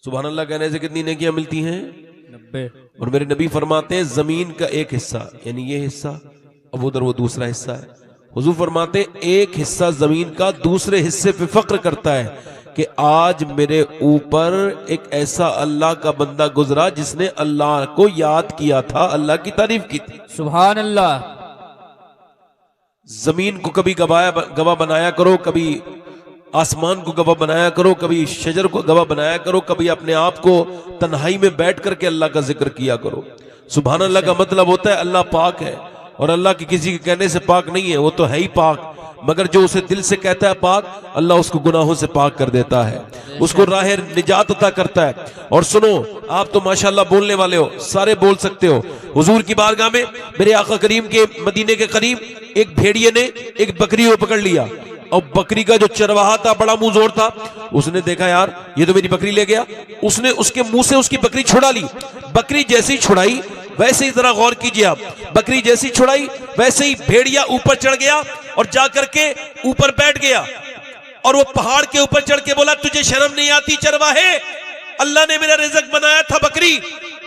सुभान अल्लाह कहने से कितनी नेकियां मिलती हैं? 90। और मेरे नबी फरमाते हैं जमीन का एक हिस्सा यानी ये हिस्सा, अब उधर वो दूसरा हिस्सा है। हुजूर फरमाते हैं एक हिस्सा जमीन का दूसरे हिस्से पे फक्र करता है कि आज मेरे ऊपर एक ऐसा अल्लाह का बंदा गुजरा जिसने अल्लाह को याद किया था, अल्लाह की तारीफ की थी। सुभान अल्लाह। जमीन को कभी गवाह बनाया करो, कभी आसमान को गवाह बनाया करो, कभी शजर को गवाह बनाया करो, कभी अपने आप को तन्हाई में बैठ करके अल्लाह का जिक्र किया करो। सुभान अल्लाह का मतलब होता है अल्लाह पाक है, और अल्लाह की किसी के कहने से पाक नहीं है, वो तो है ही पाक, मगर जो उसे दिल से कहता है पाक, अल्लाह उसको गुनाहों से पाक कर देता है, उसको राह निजात अता करता है। और सुनो, आप तो माशाल्लाह बोलने वाले हो, सारे बोल सकते हो। हुजूर की बारगाह में मेरे आका करीम के मदीने के करीब एक भेड़िए ने एक बकरी को पकड़ लिया, और बकरी का जो चरवाहा था बड़ा मुंह जोर था, उसने देखा यार ये तो मेरी बकरी ले गया, उसने उसके मुंह से उसकी बकरी छुड़ा ली। बकरी जैसी छुड़ाई वैसे ही, जरा गौर कीजिए आप, बकरी जैसी छुड़ाई वैसे ही भेड़िया ऊपर चढ़ गया और जाकर के ऊपर बैठ गया, और वो पहाड़ के ऊपर चढ़ के बोला तुझे शर्म नहीं आती चरवाहे, अल्लाह ने मेरा रिज़्क बनाया था बकरी,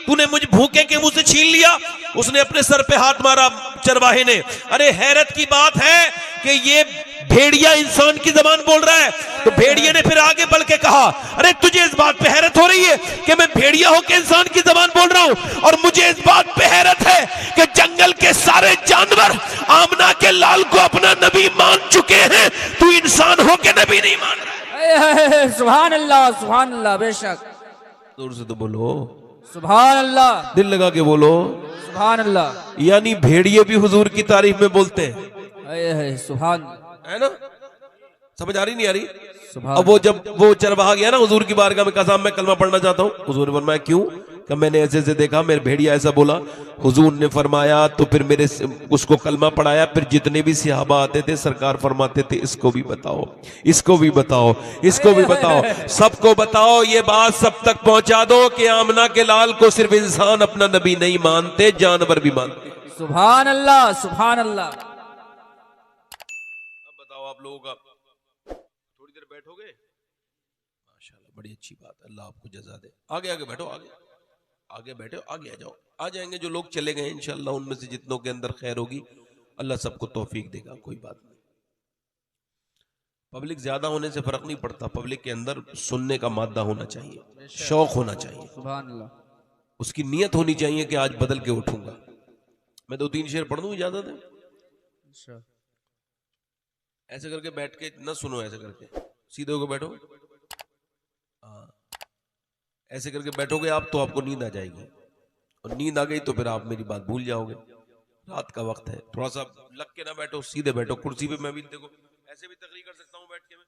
तूने मुझे भूखे के मुंह से छीन लिया। उसने अपने सर पे हाथ मारा चरवाहे ने। अरे हैरत की बात है कि ये भेड़िया इंसान की जबान बोल रहा है। तो भेड़िए ने फिर आगे बढ़ के कहा अरे तुझे इस बात पे हैरत हो रही है कि मैं भेड़िया होकर इंसान की जबान बोल रहा हूं, और मुझे इस बात पे हैरत है कि जंगल के सारे जानवर आमना के लाल को अपना नबी मान चुके हैं, तू इंसान होके नबी नहीं मान रहा। सुभान अल्लाह, सुभान अल्लाह। बेशक जोर से तो बोलो, सुभान अल्लाह, दिल लगा के बोलो, सुभान अल्लाह। यानी भेड़िए भी हुजूर की तारीफ में बोलते हैं, सुभान, है ना? समझ आ रही नहीं आ रही? सुभान। अब वो जब वो चरवाहा गया ना हुजूर की बारगाह में, कहा साहब मैं कलमा पढ़ना चाहता हूँ। हुजूर ने फरमाया क्यों? कि मैंने ऐसे ऐसे देखा, मेरे भेड़िया ऐसा बोला। हुजूर ने फरमाया तो फिर मेरे उसको कलमा पढ़ाया। फिर जितने भी सहाबा आते थे सरकार फरमाते थे इसको भी बताओ, इसको भी बताओ, इसको भी बताओ, सबको बताओ, ये बात सब तक पहुंचा दो कि आमना के लाल को सिर्फ इंसान अपना नबी नहीं मानते, जानवर भी मानते। सुभान अल्लाह, सुभान अल्लाह। अब बताओ आप लोगों का, थोड़ी देर बैठोगे? माशाल्लाह बड़ी अच्छी बात, अल्लाह आपको जज़ा दे। आगे आगे बैठो, आगे आगे बैठो, आगे आ जाओ। आ जाएंगे जो लोग चले गए इंशाल्लाह, उनमें से जितनों के अंदर खैर होगी अल्लाह सबको तौफीक देगा, कोई बात नहीं। पब्लिक ज्यादा होने से फर्क नहीं पड़ता, पब्लिक के अंदर सुनने का मादा होना चाहिए, शौक होना चाहिए, सुभान अल्लाह। उसकी नीयत होनी चाहिए कि आज बदल के उठूंगा। मैं 2-3 शेर पढ़ दूं, इजाजत है? ऐसे करके बैठ के ना सुनो, ऐसे करके सीधे होकर बैठो। ऐसे करके बैठोगे आप तो आपको नींद आ जाएगी, और नींद आ गई तो फिर आप मेरी बात भूल जाओगे। रात का वक्त है, थोड़ा सा लग के ना बैठो, सीधे बैठो। कुर्सी पे मैं भी देखो ऐसे भी तकरीर कर सकता हूँ बैठ के, मैं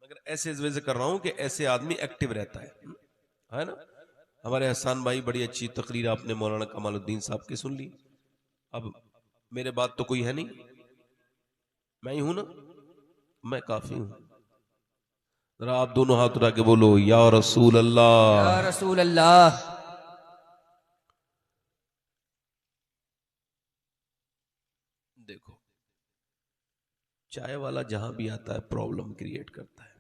मगर ऐसे इस वजह से कर रहा हूँ कि ऐसे आदमी एक्टिव रहता है ना? हमारे हसन भाई बड़ी अच्छी तकरीर आपने मौलाना कमालुद्दीन साहब की सुन ली। अब मेरे बाद तो कोई है नहीं, मैं ही हूं ना, मैं काफी हूं। जरा आप दोनों हाथ उठा के बोलो या रसूल अल्लाह, या रसूल अल्लाह। देखो चाय वाला जहां भी आता है प्रॉब्लम क्रिएट करता है।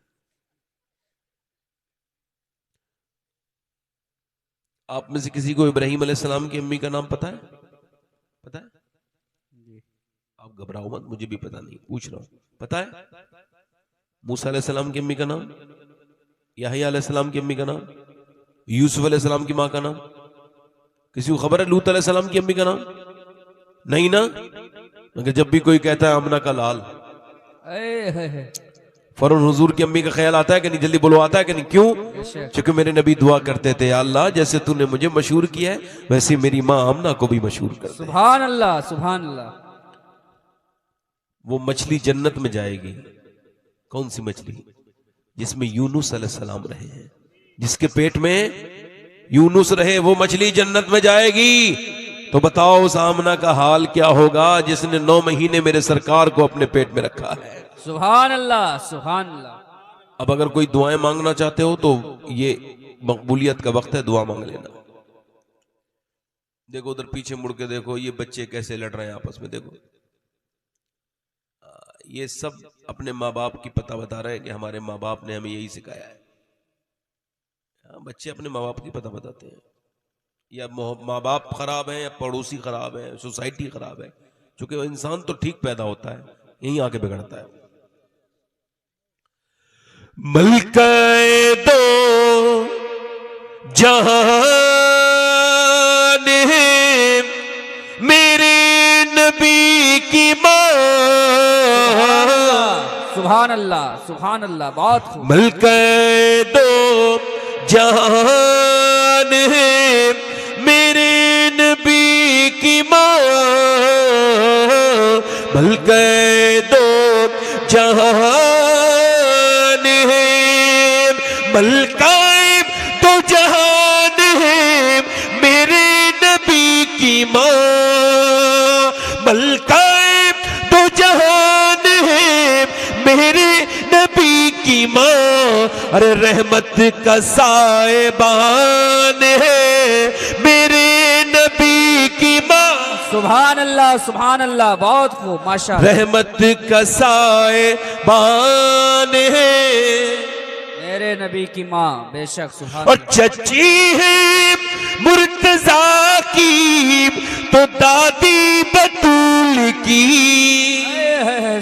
आप में से किसी को इब्राहिम अलैहिस्सलाम की अम्मी का नाम पता है? पता है? आप घबराओ मत, मुझे भी पता नहीं, पूछ रहा हूं। पता है? मूसा अलैहिस्सलाम की अम्मी का नाम, याहिया अलैहिस्सलाम की अम्मी का नाम, यूसुफ अलैहिस्सलाम की माँ का नाम? किसी को खबर है लूत अलैहिस्सलाम की अम्मी का नाम? नहीं ना? मगर जब भी कोई कहता है आमना का लाल, फौरन हुजूर की अम्मी का ख्याल आता है कि नहीं? जल्दी बोलो, आता है कि नहीं? क्यों? क्योंकि मेरे नबी दुआ करते थे अल्लाह जैसे तूने मुझे मशहूर किया है वैसे मेरी माँ आमना को भी मशहूर कर दे। सुभान अल्लाह, सुभान अल्लाह। वो मछली जन्नत में जाएगी। कौन सी मछली? जिसमें यूनुस अलैहिस्सलाम रहे हैं, जिसके पेट में यूनुस रहे, वो मछली जन्नत में जाएगी। तो बताओ उस आमना का हाल क्या होगा जिसने 9 महीने मेरे सरकार को अपने पेट में रखा है। सुभान अल्लाह, सुभान अल्लाह। अब अगर कोई दुआएं मांगना चाहते हो तो ये मकबूलियत का वक्त है, दुआ मांग लेना। देखो उधर पीछे मुड़ के देखो, ये बच्चे कैसे लड़ रहे हैं आपस में, देखो ये सब अपने माँ बाप की पता बता रहे हैं कि हमारे माँ बाप ने हमें यही सिखाया है। हाँ, बच्चे अपने माँ बाप की पता बताते हैं, या माँ बाप खराब हैं या पड़ोसी खराब है, सोसाइटी खराब है, क्योंकि इंसान तो ठीक पैदा होता है, यहीं आके बिगड़ता है। मलके दो जहान है मेरे नबी की माँ, सुभान अल्लाह सुभान अल्लाह, बहुत खूब। मलके दो जहान है मेरे नबी की माँ, मलके दो जहान है, मलकाए दो जहान है मेरे नबी की माँ, मलकाए दो जहान है मेरे नबी की माँ, अरे रहमत का साएबान है मेरे नबी की माँ, सुभान अल्लाह, बहुत खूब, माशाअल्लाह। रहमत का साएबान है मेरे नबी की माँ, बेशक, सुभान और चची है मुर्तजा की तो दादी बतूल की,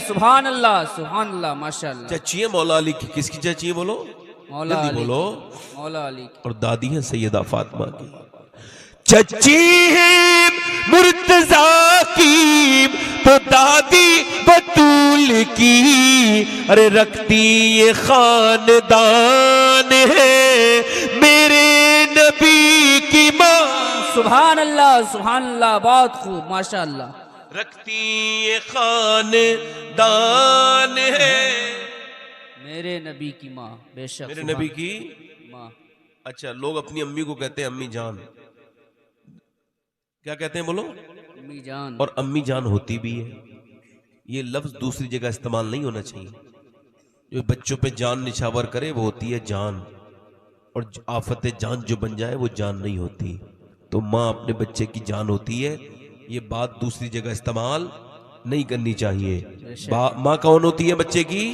सुभान अल्लाह, माशाअल्लाह। चची है मौला अली की। किसकी चची है बोलो? मौला जल्दी अली, बोलो। मौला अली। और दादी है सैयदा फातिमा की। चची है मुर्तजा की तो दादी बतूल की, अरे रखती ये खानदान है मेरे नबी की माँ, सुभान अल्लाह, बहुत खूब, माशाअल्लाह। रखती ये खानदान है मेरे नबी की माँ, बेशक, मेरे नबी की माँ। अच्छा, लोग अपनी अम्मी को कहते हैं अम्मी जान, क्या कहते हैं बोलो? अम्मी जान। और अम्मी जान होती भी है। ये लफ्ज दूसरी जगह इस्तेमाल नहीं होना चाहिए। जो बच्चों पे जान निछावर करे वो होती है जान, और आफत जान जो बन जाए वो जान नहीं होती। तो माँ अपने बच्चे की जान होती है, ये बात दूसरी जगह इस्तेमाल नहीं करनी चाहिए। माँ कौन होती है बच्चे की?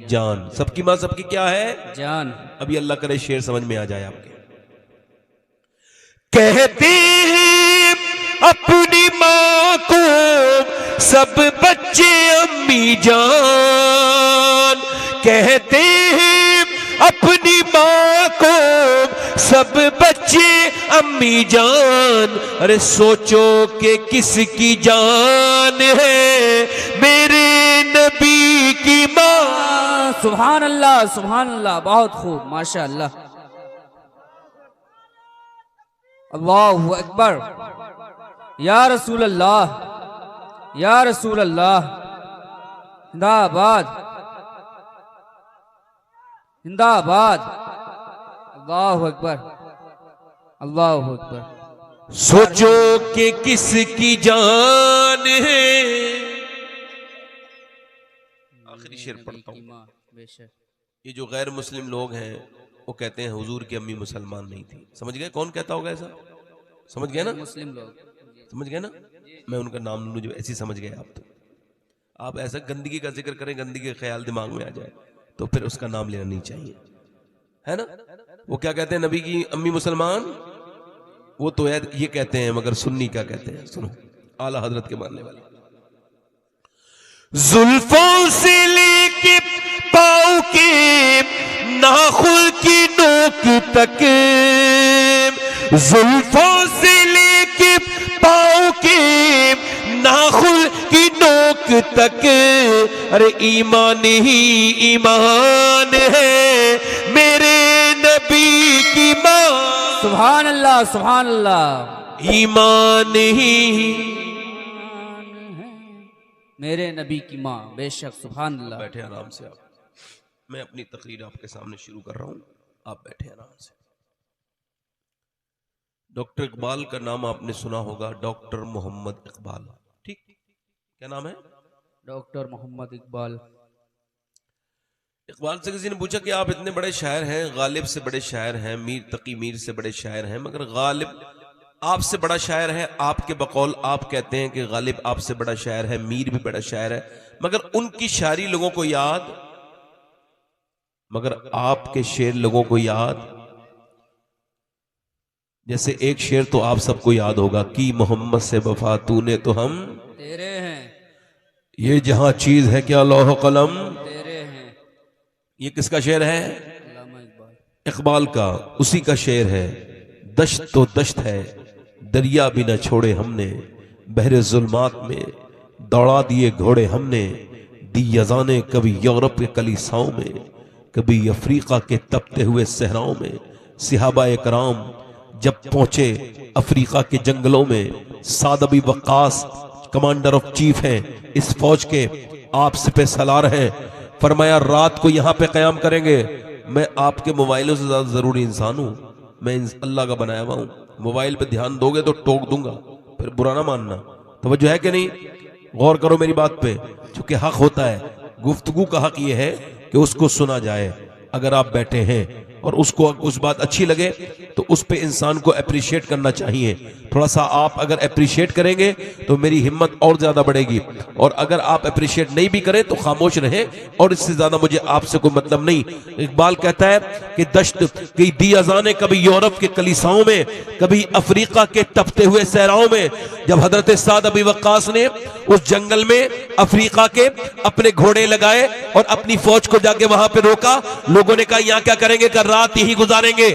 जान। सबकी माँ सबकी क्या है? जान। अभी अल्लाह करे शेर समझ में आ जाए आपके। कहते हैं अपनी माँ को सब बच्चे अम्मी जान, कहते हैं अपनी माँ को सब बच्चे अम्मी जान, अरे सोचो कि किसकी जान है मेरे नबी की माँ, सुभान अल्लाह, बहुत खूब, माशाअल्लाह। अल्लाहु अकबर, या रसूल अल्लाह, या रसूल अल्लाह, जिंदाबाद, जिंदाबाद, अल्लाहु अकबर, अल्लाहु अकबर। सोचो कि किसकी जान है। आखिरी शेर पढ़ता हूं। ये जो गैर मुस्लिम लोग हैं वो कहते हैं हुजूर की अम्मी मुसलमान नहीं थी। समझ गए कौन कहता होगा ऐसा? समझ गए ना? मुस्लिम लोग, समझ गए ना? मैं उनका नाम लूं जो ऐसी समझ गए आप। तो आप ऐसा गंदगी का जिक्र करें, गंदगी का ख्याल दिमाग में आ जाए तो फिर उसका नाम लेना नहीं चाहिए, है ना? वो क्या कहते हैं नबी की अम्मी मुसलमान? वो तो ये कहते हैं, मगर सुन्नी क्या कहते हैं सुनो, आला हजरत के मानने वाले। जुल्फों से लेके पाँव के नाखुन की नोक तक, जुल्फों से लेके पाँव के नाखुन की नोक तक, अरे ईमान ही ईमान है मेरे नबी की माँ, सुभान अल्लाह, ईमान ही मेरे नबी की माँ, बेशक, सुभान अल्लाह। बैठे आराम से आप, मैं अपनी तकरीर आपके सामने शुरू कर रहा हूं, आप बैठे आराम से। डॉक्टर इकबाल का नाम आपने सुना होगा, डॉक्टर मोहम्मद इकबाल, ठीक? क्या नाम है? डॉक्टर मोहम्मद इकबाल। इकबाल से किसी ने पूछा कि आप इतने बड़े शायर हैं, गालिब से बड़े शायर हैं, मीर तकी मीर से बड़े शायर हैं, मगर गालिब आपसे बड़ा शायर है, आपके बकौल आप कहते हैं कि गालिब आपसे बड़ा शायर है, मीर भी बड़ा शायर है, मगर उनकी शायरी लोगों को याद, मगर आपके शेर लोगों को याद जैसे एक शेर तो आप सबको याद होगा, की मोहम्मद से वफा तूने तो हम तेरे हैं, ये जहां चीज है क्या लौह कलम। तेरे हैं। ये किसका शेर है? अल्लामा इकबाल। इकबाल का, उसी का शेर है। दश्त तो दश्त है, दरिया भी न छोड़े हमने, बहरे जुल्मात में दौड़ा दिए घोड़े हमने, दी यजाने कभी यूरोप के कलीसाओं में, कभी अफ्रीका के तपते हुए सहराओं में। सिहाबा कराम जब पहुंचे अफ्रीका के जंगलों में, साद अबी वक्कास कमांडर ऑफ चीफ हैं इस फौज के, आप सिपह सलार हैं, फरमाया रात को यहां पे कयाम करेंगे। मैं आपके मोबाइलों से ज्यादा जरूरी इंसान हूं, मैं अल्लाह का बनाया हुआ हूं, मोबाइल पे ध्यान दोगे तो टोक दूंगा, फिर बुरा ना मानना। तवज्जो है कि नहीं? गौर करो मेरी बात पे, चूंकि हक होता है, गुफ्तगू का हक ये है कि उसको सुना जाए। अगर आप बैठे हैं और उसको उस बात अच्छी लगे तो उस पे इंसान को अप्रिशिएट करना चाहिए। थोड़ा सा आप अगर अप्रिशिएट करेंगे तो मेरी हिम्मत और ज्यादा बढ़ेगी, और अगर आप अप्रिशिएट नहीं भी करें तो खामोश रहें, और इससे ज्यादा मुझे आपसे कोई मतलब नहीं। इकबाल कहता है कि दश्त की दी अजाने कभी यूरोप के कलीसाओं में, कभी अफ्रीका के तपते हुए सहराओं में। जब हजरत साद अबी वक्कास ने उस जंगल में अफ्रीका के अपने घोड़े लगाए और अपनी फौज को जाके वहां पे रोका, लोगों ने कहा यहाँ क्या करेंगे, कर रात यही गुजारेंगे।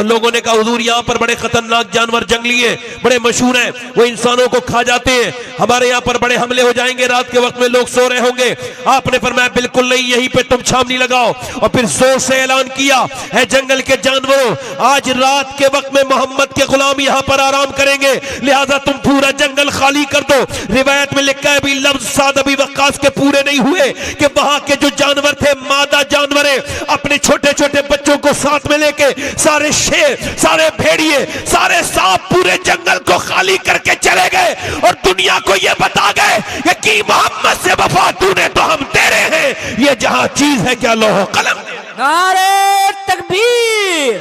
लोगों ने कहा हुजूर यहाँ पर बड़े खतरनाक जानवर जंगली हैं, बड़े मशहूर हैं, वो इंसानों को खा जाते हैं, हमारे यहाँ पर बड़े हमले हो जाएंगे, रात के वक्त में लोग सो रहे होंगे। आपने फरमाया बिल्कुल नहीं, यहीं पे तुम छावनी लगाओ। और फिर जोर से ऐलान किया है जंगल के जानवरों, आज रात के वक्त में मोहम्मद के गुलाम यहाँ पर आराम करेंगे, लिहाजा तुम पूरा जंगल खाली कर दो। रिवायत में लिखा है भी लफ्ज साद अबी वक्कास के पूरे नहीं हुए कि वहां के जो जानवर थे, मादा जानवर, अपने छोटे छोटे बच्चों को साथ में लेके सारे शेर, सारे भेड़िए, सारे सांप पूरे जंगल को खाली करके चले गए और दुनिया को यह बता गए कि मोहम्मद से वफा तूने तो हम तेरे हैं, ये जहां चीज है क्या लौह कलम। नारे तकबीर,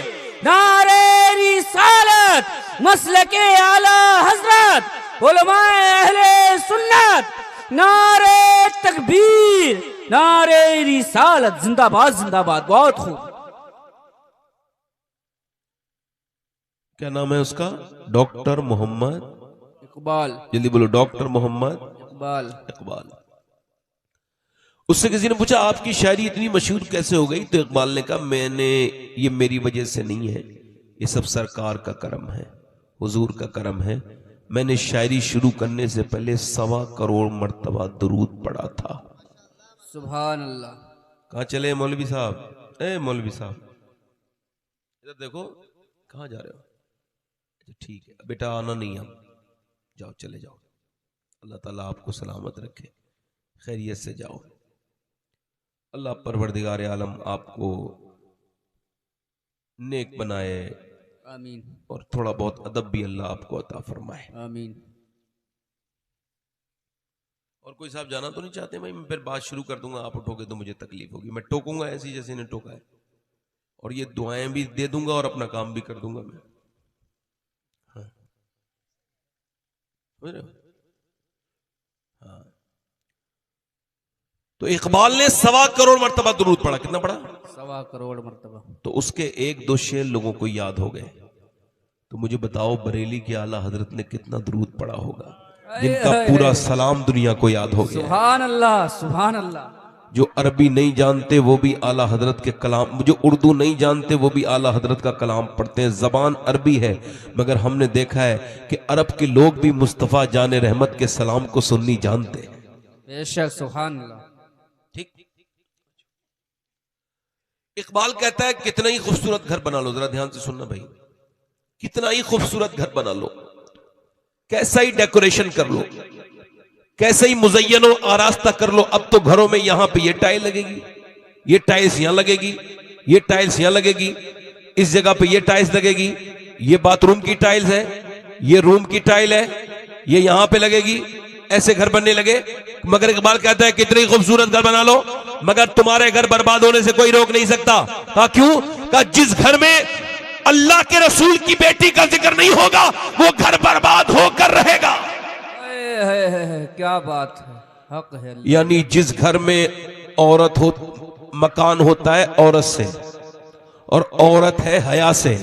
नारे रिसालत, मसलके आला हजरत उलमाए अहले सुन्नत, नारे तकबीर, नारे रिसालत, जिंदाबाद जिंदाबाद। बहुत खूब। क्या नाम है उसका? डॉक्टर मोहम्मद इकबाल। जल्दी बोलो, डॉक्टर मोहम्मद इकबाल। इकबाल। उससे किसी ने पूछा आपकी शायरी इतनी मशहूर कैसे हो गई? तो इकबाल ने कहा मैंने, ये मेरी वजह से नहीं है, ये सब सरकार का करम है, हुजूर का करम है। मैंने शायरी शुरू करने से पहले 1.25 करोड़ मर्तबा दुरूद पढ़ा था। सुभान अल्लाह। कहाँ चले मौलवी साहब? ए मौलवी साहब इधर देखो, कहाँ जा रहे हो? ठीक है बेटा, आना नहीं, हम जाओ, चले जाओ, अल्लाह ताला आपको सलामत रखे, खैरियत से जाओ। अल्लाह परवरदिगार आलम आपको नेक बनाए, आमीन, और थोड़ा बहुत अदब भी अल्लाह आपको अता फरमाए, आमीन। और कोई साहब जाना तो नहीं चाहते? भाई मैं फिर बात शुरू कर दूंगा, आप उठोगे तो मुझे तकलीफ होगी, मैं टोकूंगा ऐसी जैसे इन्हें टोका है, और ये दुआएं भी दे दूंगा और अपना काम भी कर दूंगा मैं। हाँ, हाँ। तो इकबाल ने 1.25 करोड़ मर्तबा दुरूद पढ़ा। कितना पढ़ा? 1.25 करोड़ मर्तबा। तो उसके 1-2 शेर लोगों को याद हो गए। तो मुझे बताओ बरेली के आला हजरत ने कितना दुरूद पढ़ा होगा, जिनका पूरा सलाम दुनिया को याद हो गया। सुभान अल्लाह, सुभान अल्लाह। जो अरबी नहीं जानते वो भी आला हजरत के कलाम, जो उर्दू नहीं जानते वो भी आला हजरत का कलाम पढ़ते हैं। जबान अरबी है, मगर हमने देखा है कि अरब के लोग भी मुस्तफ़ा जाने रहमत के सलाम को सुन्नी जानते हैं। बेशक, सुभान अल्लाह। ठीक। इकबाल कहता है कितना ही खूबसूरत घर बना लो, जरा ध्यान से सुनना भाई, कितना ही खूबसूरत घर बना लो, कैसा ही डेकोरेशन कर लो, कैसे ही मुज़य्यनो आरास्ता कर लो, अब तो घरों में यहां पे ये टाइल लगेगी, ये टाइल्स यहां लगेगी, ये टाइल्स यहां लगेगी, इस जगह पे ये टाइल्स लगेगी, ये बाथरूम की टाइल्स है, ये रूम की टाइल है, ये यहां पे लगेगी, ऐसे घर बनने लगे। मगर इकबाल कहता है कितनी खूबसूरत घर बना लो, मगर तुम्हारे घर बर्बाद होने से कोई रोक नहीं सकता। कहा क्यों? कहा जिस घर में अल्लाह के रसूल की बेटी का जिक्र नहीं होगा वो घर बर्बाद होकर रहेगा। क्या बात है, हक है। यानी जिस घर में औरत हो, मकान होता है औरत से, और औरत है हया से,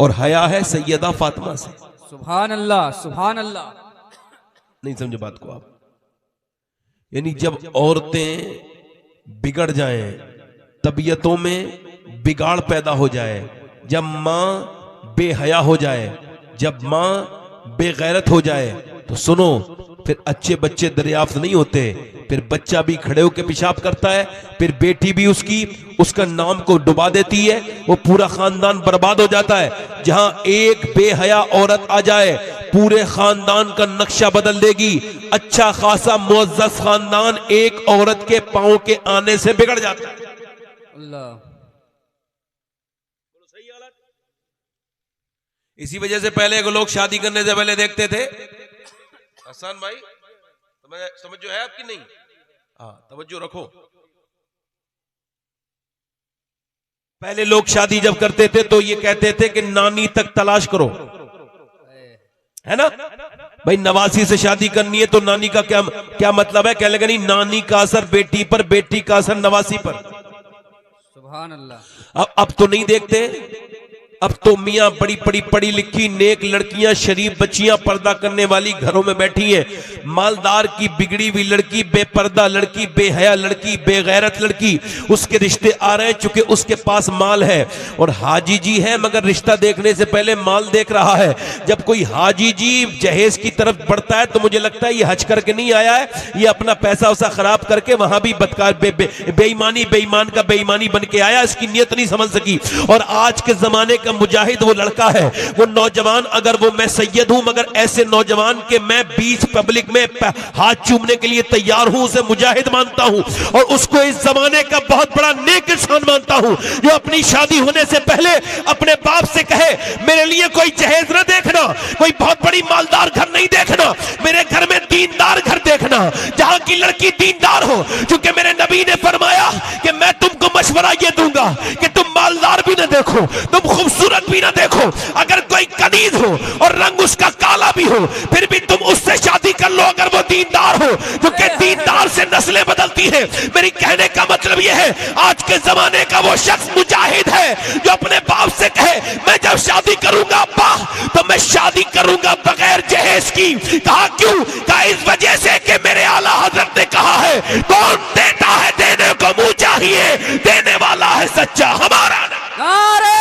और हया है सैयदा फातिमा से। सुभान अल्लाह, सुभान अल्लाह। नहीं समझे बात को आप? यानी जब औरतें बिगड़ जाएं, तबीयतों में बिगाड़ पैदा हो जाए, जब मां बेहया हो जाए, जब मां बेगैरत हो जाए, तो सुनो फिर अच्छे बच्चे दरियाफ्त नहीं होते। फिर बच्चा भी खड़े होकर पेशाब करता है, फिर बेटी भी उसका नाम को डुबा देती है, वो पूरा खानदान बर्बाद हो जाता है। जहां एक बेहया औरत आ जाए पूरे खानदान का नक्शा बदल देगी। अच्छा खासा मुअज़्ज़ज़ खानदान एक औरत के पांव के आने से बिगड़ जाता है। अल्लाह। सही हालत। इसी वजह से पहले लोग शादी करने से पहले देखते थे, हसन भाई समझ जो है आपकी? नहीं, हाँ तवज्जो रखो। पहले लोग शादी जब करते थे तो ये कहते थे कि नानी तक तलाश करो, है ना भाई? नवासी से शादी करनी है तो नानी का क्या क्या मतलब है? कह लगा नहीं, नानी का असर बेटी पर, बेटी का असर नवासी पर। सुभान अल्लाह। अब तो नहीं देखते। अब तो मियां बड़ी बड़ी पढ़ी लिखी नेक लड़कियां, शरीफ बच्चियां, पर्दा करने वाली घरों में बैठी हैं। मालदार की बिगड़ी हुई लड़की, बेपर्दा लड़की, बेहया लड़की, बेगैरत लड़की, उसके रिश्ते आ रहे हैं चूंकि उसके पास माल है। और हाजी जी है मगर रिश्ता देखने से पहले माल देख रहा है। जब कोई हाजी जी जहेज की तरफ बढ़ता है तो मुझे लगता है ये हज करके नहीं आया है, ये अपना पैसा उसा खराब करके वहां भी बदकार बेईमानी बेईमान का बेईमानी बन के आया। इसकी नीयत नहीं समझ सकी। और आज के जमाने का मुजाहिद वो लड़का है, वो नौजवान, अगर वो मैं सैयद हूं मगर ऐसे नौजवान के मैं बीच पब्लिक में हाथ चूमने के लिए तैयार हूं, उसे मुजाहिद मानता हूं और उसको इस जमाने का बहुत बड़ा नेक इंसान मानता हूं, जो अपनी शादी होने से पहले अपने बाप से कहे मेरे लिए कोई जहेज न देखना, कोई बहुत बड़ी मालदार घर नहीं देखना, मेरे घर में दीनदार घर देखना, जहां की लड़की दीनदार हो। क्योंकि मेरे नबी ने फरमाया कि मैं तुमको मशवरा ये दूंगा कि तुम मालदार भी न देखो, तुम खूबसूरत भी ना देखो, अगर कोई कनीज हो और रंग उसका काला भी हो फिर भी तुम उससे शादी कर लो अगर वो दीनदार हो, क्योंकि दीनदार से नस्लें बदलती है। मेरी कहने का मतलब यह है आज के जमाने का वो शख्स मुजाहिद है जो अपने बाप से कहे मैं जब शादी करूंगा अब्बा तो मैं शादी करूंगा बगैर जहेज की। कहा क्यों? कहा इस वजह से कि मेरे आला हजरत ने कहा है कौन देता है देने को मुंह चाहिए, देने वाला है सच्चा हमारा। नारे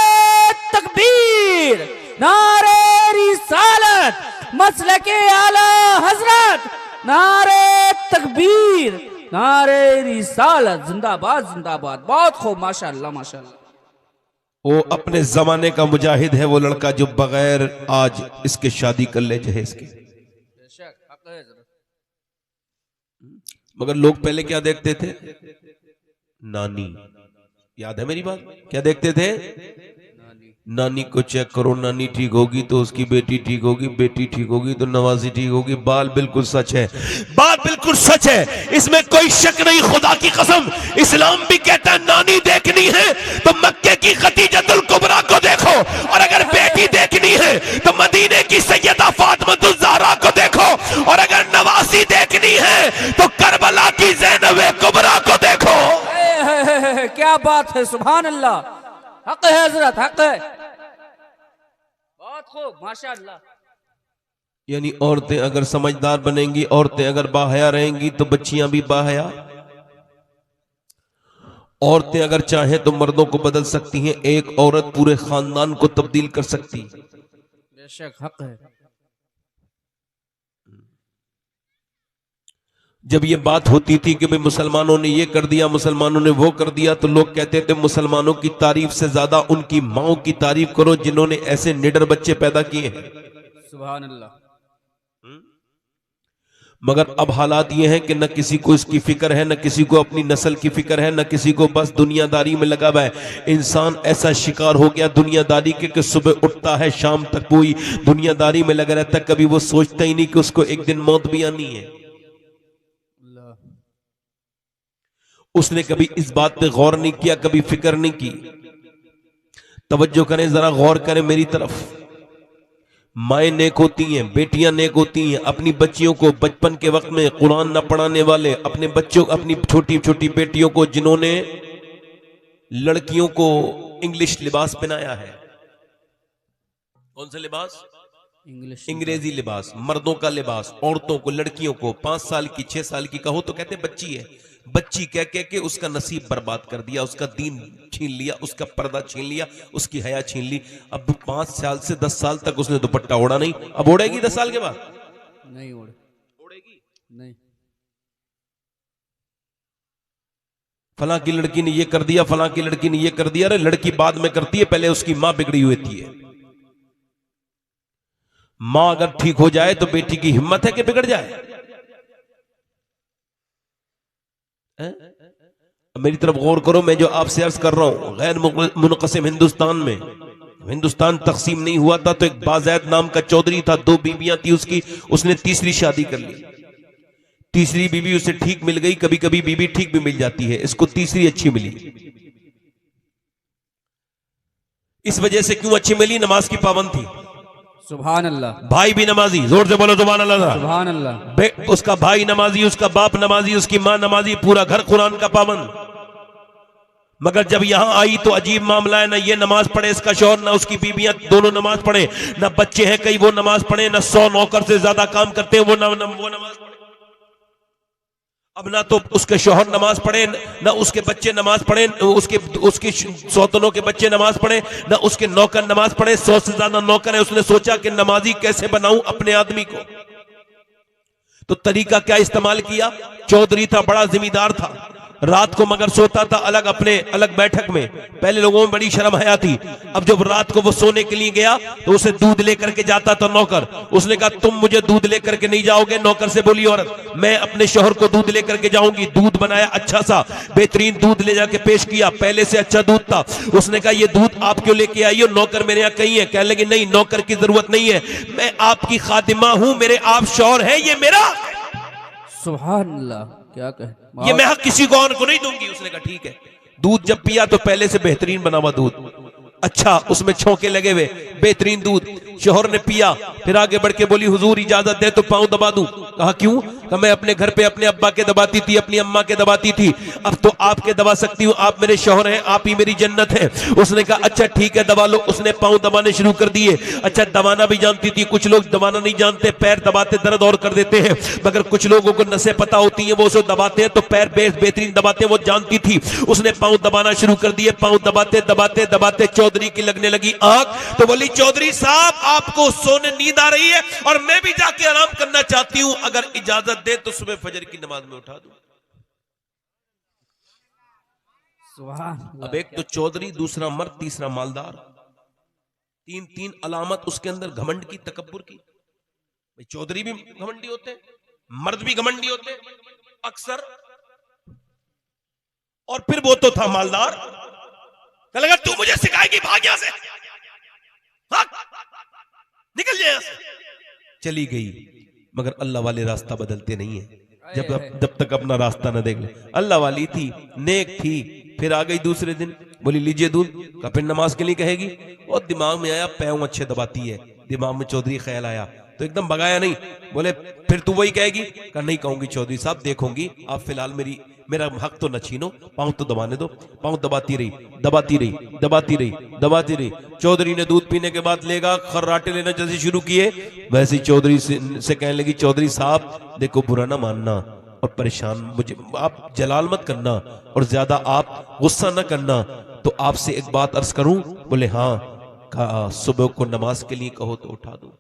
तकबीर, नारे रिसालत, मसलके आला हजरत, नारे तकबीर, नारे रिसालत, जिंदाबाद जिंदाबाद। बहुत खूब, माशाअल्लाह माशाअल्लाह। वो अपने जमाने का मुजाहिद है वो लड़का जो बगैर आज इसके शादी कर ले जहेज की। मगर लोग पहले क्या देखते थे? नानी। याद है मेरी बात? क्या देखते थे? नानी को चेक करो, नानी ठीक होगी तो उसकी बेटी ठीक होगी, बेटी ठीक होगी तो नवाजी ठीक होगी। बाल बिल्कुल सच है, बात बिल्कुल सच है, इसमें कोई शक नहीं। खुदा की कसम इस्लाम भी कहता है नानी देखनी है तो मक्के की खदीजतुल कुबरा को देखो, और अगर बेटी देखनी है तो मदीने की सैयदा फातिमा ज़हरा को देखो, और अगर नवासी देखनी है तो करबला की ज़ैनब कुबरा को देखो। क्या बात है, सुभान अल्लाह। हक है हजरत, हक है। बहुत खूब, माशाअल्लाह। यानी औरतें अगर समझदार बनेंगी, औरतें अगर बाहया रहेंगी तो बच्चियां भी बाहया। औरतें अगर चाहें तो मर्दों को बदल सकती हैं, एक औरत पूरे खानदान को तब्दील कर सकती। बेशक हक है। जब ये बात होती थी कि भाई मुसलमानों ने ये कर दिया, मुसलमानों ने वो कर दिया, तो लोग कहते थे मुसलमानों की तारीफ से ज्यादा उनकी माओ की तारीफ करो जिन्होंने ऐसे निडर बच्चे पैदा किए हैं। सुभान अल्लाह। मगर अब हालात ये हैं कि न किसी को इसकी फिक्र है, न किसी को अपनी नस्ल की फिक्र है, न किसी को बस दुनियादारी में लगा हुआ है। इंसान ऐसा शिकार हो गया दुनियादारी के कि सुबह उठता है शाम तक कोई दुनियादारी में लगा रहता है, कभी वो सोचता ही नहीं कि उसको एक दिन मौत भी आनी है। उसने कभी इस बात पे गौर नहीं किया, कभी फिक्र नहीं की। तवज्जो करें, जरा गौर करें मेरी तरफ। माएँ नेक होती हैं, बेटियां नेक होती हैं, अपनी बच्चियों को बचपन के वक्त में कुरान न पढ़ाने वाले, अपने बच्चों, अपनी छोटी छोटी बेटियों को जिन्होंने लड़कियों को इंग्लिश लिबास पहनाया है, कौन सा लिबास? इंग्लिश अंग्रेजी लिबास, मर्दों का लिबास, औरतों को, लड़कियों को। 5 साल की, 6 साल की कहो तो कहते बच्ची है। बच्ची कह कह के उसका नसीब बर्बाद कर दिया, उसका दीन छीन लिया, उसका पर्दा छीन लिया, उसकी हया छीन ली। अब 5 साल से 10 साल तक उसने दुपट्टा ओढ़ा नहीं, अब ओढ़ेगी 10 साल के बाद? नहीं ओढ़ ओढ़ेगी नहीं। फलां की लड़की ने ये कर दिया, फलां की लड़की ने ये कर दिया। अरे लड़की बाद में करती है, पहले उसकी मां बिगड़ी हुई थी। मां अगर ठीक हो जाए तो बेटी की हिम्मत है कि बिगड़ जाए? मेरी तरफ गौर करो, मैं जो आपसे अर्ज कर रहा हूं, गैर मुनक़सिम हिंदुस्तान में, हिंदुस्तान तकसीम नहीं हुआ था तो एक बाज़ैद नाम का चौधरी था, 2 बीबियां थी उसकी, उसने तीसरी शादी कर ली। तीसरी बीबी उसे ठीक मिल गई, कभी कभी बीबी ठीक भी मिल जाती है, इसको तीसरी अच्छी मिली। इस वजह से क्यों अच्छी मिली? नमाज की पाबंद थी। सुभान अल्लाह। भाई भी नमाजी, जोर से बोलो सुभान अल्लाह। सुभान अल्लाह। उसका भाई नमाजी, उसका बाप नमाजी, उसकी मां नमाजी, पूरा घर कुरान का पाबंद। मगर जब यहां आई तो अजीब मामला है, ना ये नमाज पढ़े इसका शौहर, ना उसकी बीबियां दोनों नमाज पढ़े, ना बच्चे हैं कई वो नमाज पढ़े, ना 100 नौकर से ज्यादा काम करते हैं वो नमाज पढ़े। अब ना तो उसके शौहर नमाज पढ़े, ना उसके बच्चे नमाज पढ़े, उसके सौतनों के बच्चे नमाज पढ़े, ना उसके नौकर नमाज पढ़े। 100 से ज्यादा नौकर है। उसने सोचा कि नमाजी कैसे बनाऊं अपने आदमी को। तो तरीका क्या इस्तेमाल किया? चौधरी था, बड़ा जिम्मेदार था, रात को मगर सोता था अलग, अपने अलग बैठक में। पहले लोगों में बड़ी शर्म हया थी। अब जब रात को वो सोने के लिए गया तो उसे दूध लेकर के जाता था नौकर। उसने कहा तुम मुझे दूध लेकर के नहीं जाओगे। नौकर से बोली औरत, मैं अपने शौहर को दूध लेकर के जाऊंगी। दूध बनाया, अच्छा सा बेहतरीन दूध ले जाके पेश किया, पहले से अच्छा दूध था। उसने कहा ये दूध आप क्यों लेके आई हो? नौकर मेरे यहाँ कहीं है। कहने लगी नहीं, नौकर की जरूरत नहीं है, मैं आपकी खादिमा हूं, मेरे आप शौहर है, ये मेरा। सुभान अल्लाह। क्या कहे, ये मैं हक किसी को और को नहीं दूंगी। उसने कहा ठीक है। दूध जब पिया तो पहले से बेहतरीन बना हुआ दूध, अच्छा, उसमें छौंके लगे हुए, बेहतरीन दूध। शौहर ने पिया, फिर आगे बढ़ के बोली हुजूर इजाजत दे तो पांव दबा दूं। कहा क्यों? कहा मैं अपने घर पे अपने अब्बा के दबाती थी, अपनी अम्मा के दबाती थी, अब तो आपके दबा सकती हूँ, आप मेरे शौहर हैं, आप ही मेरी जन्नत है। उसने कहा अच्छा ठीक है दबा लो। उसने पांव दबाने शुरू कर दिए। अच्छा, दबाना भी जानती थी, कुछ लोग दबाना नहीं जानते, पैर दबाते दर्द और कर देते हैं, मगर कुछ लोगों को नसें पता होती हैं, वो उसे दबाते हैं तो पैर बेहतरीन दबाते हैं, वो जानती थी। उसने पांव दबाना शुरू कर दिए। पांव दबाते दबाते दबाते चौधरी की लगने लगी आंख, तो बोली चौधरी साहब आपको सोने नींद आ रही है और मैं भी जाके आराम करना चाहती हूं, अगर इजाजत दे तो सुबह फजर की नमाज में उठा दूं। सुभान। अब एक तो चौधरी, दूसरा मर्द, तीसरा मालदार, तीन अलामत उसके अंदर घमंड की, तकब्बुर की। भाई चौधरी भी घमंडी होते, मर्द भी घमंडी होते अक्सर, और फिर वो तो था मालदार। क्या लगा तू मुझे सिखाएगी, भाग यहां से, भाग, निकल जाए यहां से। चली गई, मगर अल्लाह वाले रास्ता बदलते नहीं है। जब तक अपना रास्ता न देख ले। अल्लाह वाली थी, नेक थी, फिर आ गई दूसरे दिन, बोली लीजिए दूध। का फिर नमाज के लिए कहेगी। और दिमाग में आया पैरों अच्छे दबाती है, दिमाग में चौधरी ख्याल आया तो एकदम भगाया नहीं। बोले फिर तू वही कहेगी? का नहीं कहूंगी चौधरी साहब, देखूंगी, आप फिलहाल मेरा हक तो न छीनो, पांव तो दबाने दो। पांव दबाती रही, दबाती रही, दबाती रही, दबाती रही। चौधरी ने दूध पीने के बाद लेगा, खर्राटे लेना जैसे शुरू किए, वैसे ही चौधरी से कहने लगी चौधरी साहब देखो बुरा ना मानना और परेशान, मुझे आप जलाल मत करना और ज्यादा आप गुस्सा ना करना, तो आपसे एक बात अर्ज करूं? बोले हाँ। कहा सुबह को नमाज के लिए कहो तो उठा दूं।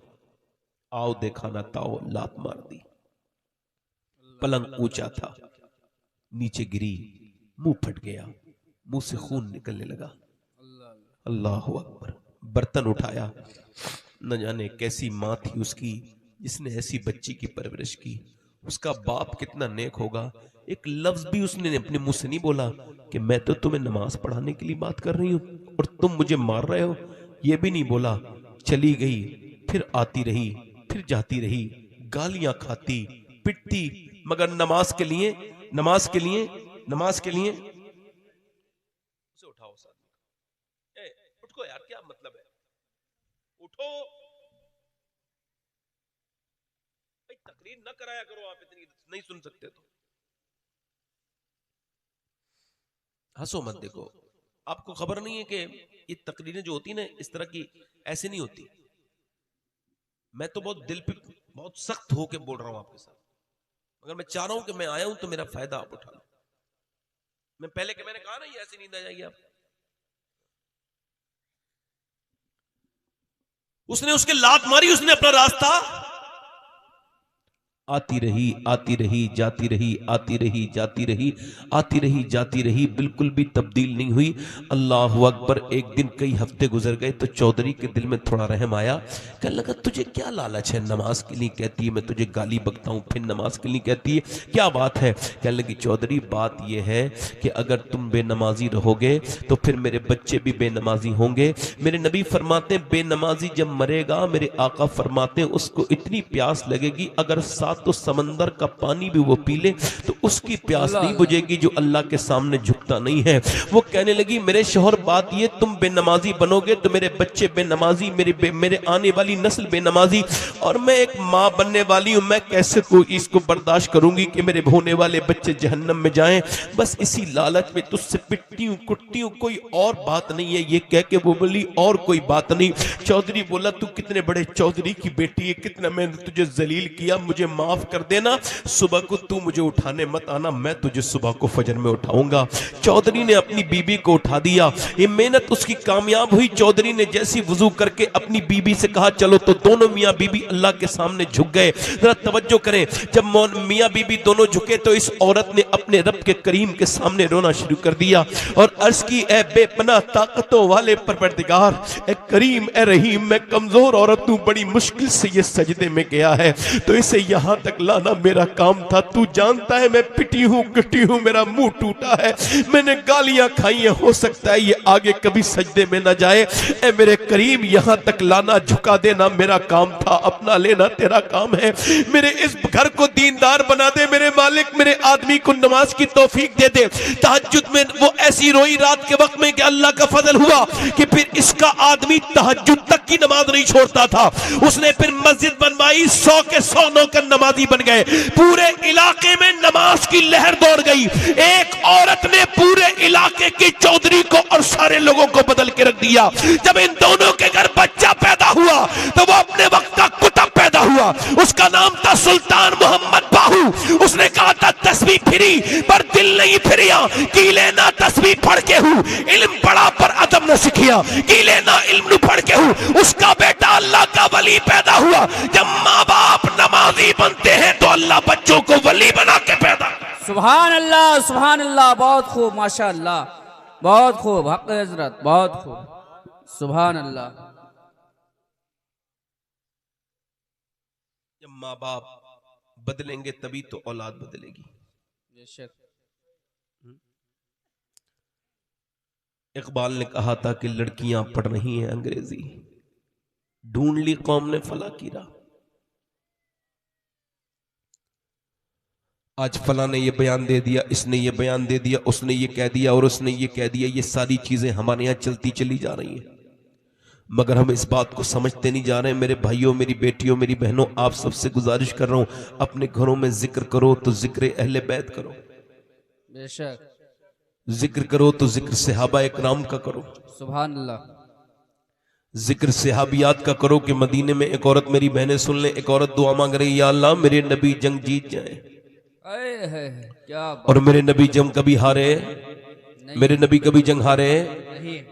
आओ देखा ना ताओ, लात मार दी। पलंग ऊंचा था, नीचे गिरी, मुंह फट गया, मुंह से खून निकलने लगा। अल्लाह अकबर। बर्तन उठाया, न जाने कैसी मां थी उसकी जिसने ऐसी बच्ची की परवरिश की। उसका बाप कितना नेक होगा। एक लफ्ज भी उसने अपने मुंह से नहीं बोला कि मैं तो तुम्हें नमाज पढ़ाने के लिए बात कर रही हूं और तुम मुझे मार रहे हो, यह भी नहीं बोला। चली गई, फिर आती रही, फिर जाती रही, गालियां खाती, पिटती, मगर नमाज के लिए उसे उठाओ साथ। उठो यार, क्या मतलब है, उठो। तकरीर न कराया करो, आप इतनी नहीं सुन सकते तो हंसो मत। देखो आपको खबर नहीं है कि ये तकरीरें जो होती ना इस तरह की, ऐसे नहीं होती। मैं तो बहुत दिल पे बहुत सख्त होके बोल रहा हूं आपके साथ, मगर मैं चाह रहा हूं कि मैं आया हूं तो मेरा फायदा आप उठा लो। मैं पहले के मैंने कहा ना, ये ऐसी नींद आ जाएगी आप। उसने उसके लात मारी, उसने अपना रास्ता आती रही जाती रही, आती रही जाती रही, आती रही जाती रही, बिल्कुल भी तब्दील नहीं हुई। अल्लाह अकबर। एक दिन कई हफ्ते गुजर गए तो चौधरी के दिल में थोड़ा रहम आया। कहने लगा तुझे क्या लालच है, नमाज के लिए कहती है मैं तुझे गाली बकता हूं, फिर नमाज के लिए कहती है, क्या बात है? कहने लगी चौधरी बात यह है कि अगर तुम बेनमाजी रहोगे तो फिर मेरे बच्चे भी बेनमाजी होंगे। मेरे नबी फरमाते हैं बेनमाजी जब मरेगा, मेरे आका फरमाते हैं उसको इतनी प्यास लगेगी अगर सातों समंदर का पानी भी वो पी ले तो उसकी प्यास नहीं बुझेगी जो अल्लाह के सामने झुकता नहीं है। वो कहने लगी मेरे शौहर बात ये, तुम बेनमाजी बनोगे तो मेरे बच्चे बेनमाजी, मेरे आने वाली नस्ल बेनमाजी, और मैं एक माँ बनने वाली हूं, मैं कैसे कोई इसको बर्दाश्त करूंगी कि मेरे होने वाले बच्चे जहन्नम में जाएं। बस इसी लालच में तुझसे पिटती हूं कुटती हूं, कोई और बात नहीं है। ये कह के वो बोली और कोई बात नहीं। चौधरी बोला तू कितने बड़े चौधरी की बेटी है, कितना मैंने तुझे जलील किया, मुझे माफ कर देना, सुबह को तू मुझे उठाने मत आना, मैं तुझे सुबह को फजर में उठाऊंगा। चौधरी ने अपनी बीबी को उठा दिया। ये मेहनत उसकी कामयाब हुई। चौधरी ने जैसी वुजू करके अपनी बीबी से कहा चलो, तो दोनों मियां बीबी अल्लाह के सामने झुक गए। जरा तवज्जो करें, जब मियां बीबी दोनों झुके तो इस औरत ने अपने रब के करीम के सामने रोना शुरू कर दिया और अर्ज की ए बेपनाह ताकतों वाले परवरदिगार, ए करीम, ए रहीम, मैं कमजोर औरत हूं, बड़ी मुश्किल से ये सजदे में गया है तो इसे यहां तक लाना मेरा काम था। तू जानता है मैं पिटी हूं, कटी हूं, मेरा मुंह टूटा है, मैंने गालियां खाई है, हो सकता है ये आगे कभी सजदे में ना जाए। ए मेरे करीम, यहां तक लाना, झुका देना मेरा काम था, अपना लेना तेरा काम है। मेरे इस घर को दीनदार बना दे मेरे मालिक, मेरे आदमी को नमाज की तौफीक दे दे। तहज्जुद में वो ऐसी रोई रात के वक्त में कि अल्लाह का फजल हुआ कि फिर इसका आदमी तहज्जुद तक की नमाज नहीं छोड़ता था। उसने फिर मस्जिद बनवाई, 100 के 100 नौकर नमाजी बन गए, पूरे इलाके में नमाज की लहर दौड़ गई। एक औरत ने पूरे इलाके के चौधरी को और सारे लोगों को बदल के रख दिया। जब इन दोनों के घर बच्चा पैदा हुआ तो वो अपने वक्त का कुतुब पैदा हुआ, उसका नाम था सुल्तान मोहम्मद बाहू। उसने कहा था तस्बीह फिरी पर दिल नहीं फिरिया, कीले ना तस्बीह पढ़ के हूं, इल्म पढ़ा पर अदब न सीखिया, कीले ना इल्म पढ़ के हूं। उसका बेटा अल्लाह का वली पैदा हुआ। जब माँ बाप नमाजी बनते हैं तो अल्लाह बच्चों को वली बना के पैदा। सुभान अल्लाह, सुभान अल्लाह, बहुत खूब, माशाअल्लाह, बहुत खूब, हक हजरत, बहुत खूब, सुभान अल्लाह। जब माँ बाप बदलेंगे तभी तो औलाद बदलेगी। बेशक। इकबाल ने कहा था कि लड़कियां पढ़ रही हैं अंग्रेजी, ढूंढ ली कौम ने फला की राह। आज फला ने ये बयान दे दिया, इसने ये बयान दे दिया, उसने ये कह दिया और उसने ये कह दिया। ये सारी चीजें हमारे यहां चलती चली जा रही हैं, मगर हम इस बात को समझते नहीं जा रहे हैं। मेरे भाइयों, मेरी बेटियों, मेरी बहनों, आप सबसे गुजारिश कर रहा हूं, अपने घरों में जिक्र करो तो जिक्र अहले बैत करो, बेशक। जिक्र करो तो जिक्र सहाबा इकराम का करो, सुभान अल्लाह। जिक्र सहाबियात का करो कि मदीने में एक औरत, मेरी बहनें सुन लें, एक औरत दुआ मांग रही, या अल्लाह मेरे नबी जंग जीत जाए, क्या और मेरे नबी जंग कभी हारे, मेरे नबी कभी जंग हारे,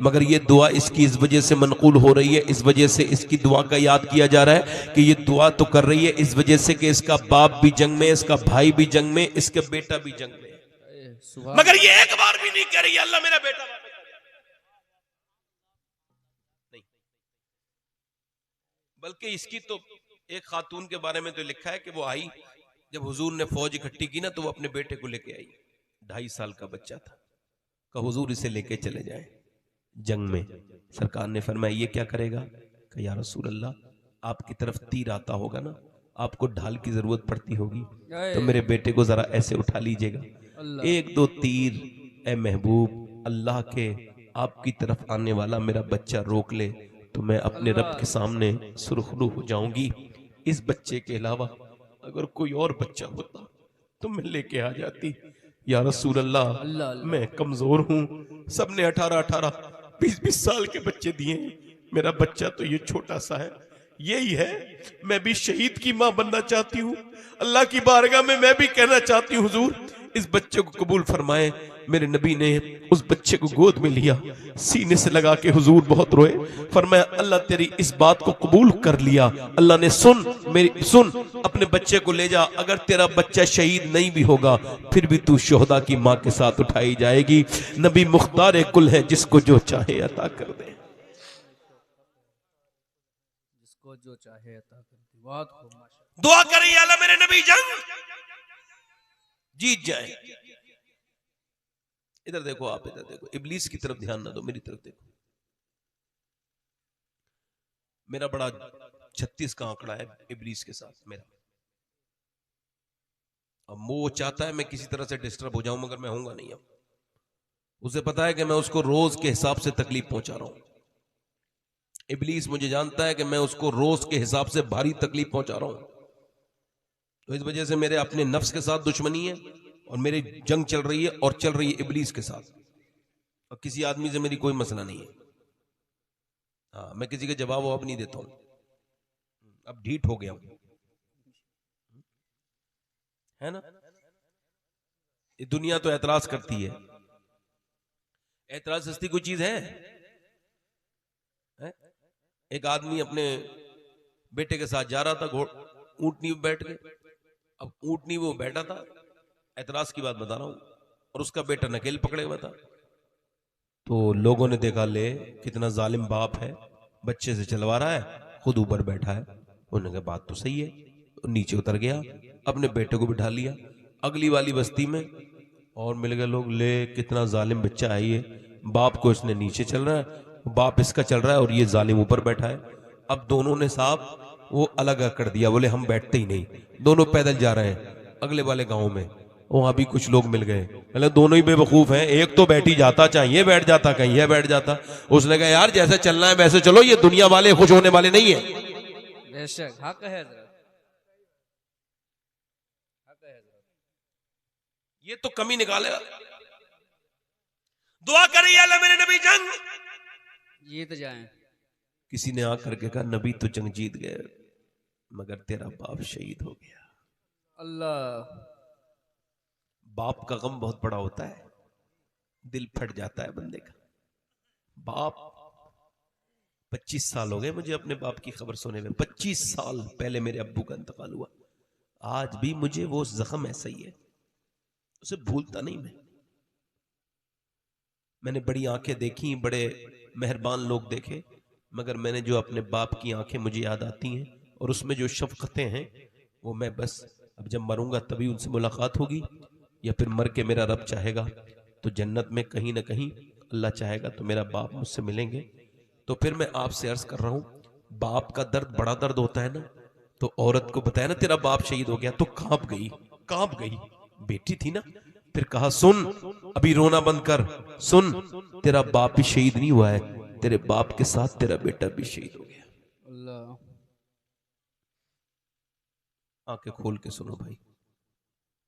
मगर ये दुआ इसकी इस वजह से मनकूल हो रही है, इस वजह से इसकी दुआ का याद किया जा रहा है कि ये दुआ तो कर रही है इस वजह से कि इसका बाप भी जंग में, इसका भाई भी जंग में, इसका बेटा भी जंग में, मगर ये एक बार भी नहीं कह रही अल्लाह मेरा बेटा नहीं। बल्कि इसकी तो एक खातून के बारे में तो लिखा है कि वो आई, जब हुजूर ने फौज इकट्ठी की ना तो वो अपने बेटे को लेके आई, 2.5 साल का बच्चा था, कहा हुजूर इसे लेके चले जाए जंग में। सरकार ने फरमाया ये क्या करेगा? कहा या रसूल अल्लाह आपकी तरफ तीर आता होगा ना, आपको ढाल की जरूरत पड़ती होगी, तो मेरे बेटे को जरा ऐसे उठा लीजिएगा, 1-2 तीर ए महबूब अल्लाह के आपकी तरफ आने वाला मेरा बच्चा रोक ले तो मैं अपने रब के सामने सुरखरू हो जाऊंगी। इस बच्चे के अलावा अगर कोई और बच्चा होता तो मैं लेके आ जाती। या रसूल अल्लाह मैं कमजोर हूं, सबने 18-18, 20-20 साल के बच्चे दिए, मेरा बच्चा तो ये छोटा सा है, यही है, मैं भी शहीद की मां बनना चाहती हूं। अल्लाह की बारगाह में मैं भी कहना चाहती हूं, हुजूर इस बच्चे को कबूल फरमाए। मेरे नबी ने उस बच्चे को गोद में लिया, सीने से लगा के हुजूर बहुत रोए। फरमाया अल्लाह तेरी इस बात को कबूल कर लिया। अल्लाह ने सुन अपने बच्चे को ले जा, अगर तेरा बच्चा शहीद नहीं भी होगा फिर भी तू शोहदा की मां के साथ उठाई जाएगी। नबी मुख्तार कुल है, जिसको जो चाहे अता कर दे। जिसको जो चाहे अता कर दे। बहुत खूब, माशाअल्लाह। दुआ करिए अल्लाह मेरे नबी जंग जीत जाए। इधर देखो, आप इधर देखो, इब्लीस की तरफ ध्यान ना दो, मेरी तरफ देखो। मेरा बड़ा 36 का आंकड़ा है इब्लीस के साथ मेरा। अब वो चाहता है मैं किसी तरह से डिस्टर्ब हो जाऊं, मगर मैं होऊंगा नहीं। अब उसे पता है कि मैं उसको रोज के हिसाब से तकलीफ पहुंचा रहा हूं। इब्लीस मुझे जानता है कि मैं उसको रोज के हिसाब से भारी तकलीफ पहुंचा रहा हूं। तो इस वजह से मेरे अपने नफ्स के साथ दुश्मनी है और मेरी जंग चल रही है, और चल रही है इब्लीस के साथ। और किसी आदमी से मेरी कोई मसला नहीं है। हाँ, मैं किसी का जवाब ववाब नहीं देता हूं, अब ढीठ हो गया हूं, है ना। ये दुनिया तो एतराज करती है। एतराज सस्ती कोई चीज है? एक आदमी अपने बेटे के साथ जा रहा था, ऊंटनी में बैठ के। अब ऊंटनी वो बैठा था, एतराज की बात बता रहा हूं, और उसका बेटा नकेल पकड़े हुआ था। तो लोगों ने देखा, ले कितना जालिम बाप है, बच्चे से चलवा रहा है, खुद ऊपर बैठा है। उन्होंने कहा बात तो सही है। नीचे उतर गया, अपने बेटे को बिठा लिया अगली वाली बस्ती में, और मिल गए लोग, ले कितना जालिम बच्चा है ये, बाप को इसने नीचे चल रहा है, बाप इसका चल रहा है और ये जालिम ऊपर बैठा है। अब दोनों ने साहब वो अलग कर दिया, बोले हम बैठते ही नहीं। दोनों पैदल जा रहे हैं अगले वाले गांव में, वहां भी कुछ लोग मिल गए, मतलब दोनों ही बेवकूफ हैं। एक तो बैठ ही जाता, चाहिए बैठ जाता, कहीं है बैठ जाता। उसने कहा यार जैसे चलना है वैसे चलो, ये दुनिया वाले खुश होने वाले नहीं है। बेशक हक है हजरत, हक है हजरत। ये तो कमी निकालेगा। दुआ करिए अल्लाह मेरे नबी जंग जीत जाएं। किसी ने आकर के कहा नबी तो जंग जीत गए, मगर तेरा बाप शहीद हो गया। अल्लाह, बाप का गम बहुत बड़ा होता है, दिल फट जाता है बंदे का। बाप 25 साल हो गए मुझे अपने बाप की खबर सुने में। 25 साल पहले मेरे अब्बू का इंतकाल हुआ। आज भी मुझे वो जख्म ऐसा ही है, उसे भूलता नहीं मैं। मैंने बड़ी आंखें देखी, बड़े मेहरबान लोग देखे, मगर मैंने जो अपने बाप की आंखें मुझे याद आती हैं, और उसमें जो शफकतें हैं, वो मैं बस अब जब मरूंगा तभी उनसे मुलाकात होगी, या फिर मर के मेरा रब चाहेगा तो जन्नत में कहीं ना कहीं, अल्लाह चाहेगा तो मेरा बाप मुझसे मिलेंगे। तो फिर मैं आपसे अर्ज कर रहा हूं, बाप का दर्द बड़ा दर्द होता है ना। तो औरत को बताया ना तेरा बाप शहीद हो गया, तो कांप गई, बेटी थी ना। फिर कहा सुन, अभी रोना बंद कर, सुन तेरा बाप भी शहीद नहीं हुआ है, तेरे बाप के साथ तेरा बेटा भी शहीद हो गया। अल्लाह, आंखें खोल के सुनो भाई,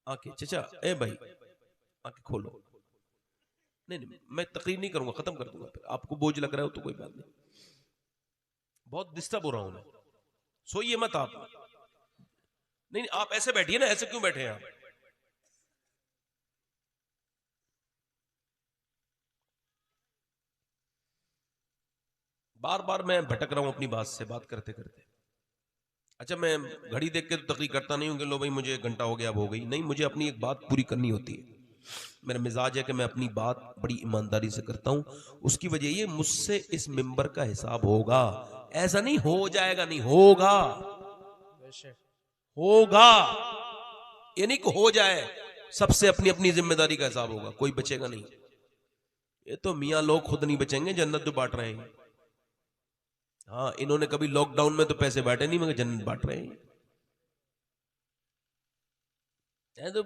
आंखें, चचा ए भाई आंखें खोलो। नहीं मैं तकरीर नहीं करूंगा, खत्म कर दूंगा। फिर आपको बोझ लग रहा हो तो कोई बात नहीं, बहुत डिस्टर्ब हो रहा हूं मैं। सोइए मत आप, नहीं आप ऐसे बैठिए ना, ऐसे क्यों बैठे हैं आप? बार बार मैं भटक रहा हूं अपनी बात से, बात करते करते। अच्छा, मैं घड़ी देख के तो तकरीर करता नहीं हूं कि लो भाई मुझे 1 घंटा हो गया, अब हो गई। नहीं, मुझे अपनी एक बात पूरी करनी होती है। मेरा मिजाज है कि मैं अपनी बात बड़ी ईमानदारी से करता हूं। उसकी वजह ये, मुझसे इस मिंबर का हिसाब होगा। ऐसा नहीं हो जाएगा, नहीं होगा, होगा। ये नहीं कि हो जाए, सबसे अपनी अपनी जिम्मेदारी का हिसाब होगा, कोई बचेगा नहीं। ये तो मियां लोग खुद नहीं बचेंगे, जन्नत जो बांट रहे हैं। हाँ, इन्होंने कभी लॉकडाउन में तो पैसे बांटे नहीं, मगर जन्नत बांट रहे हैं। तो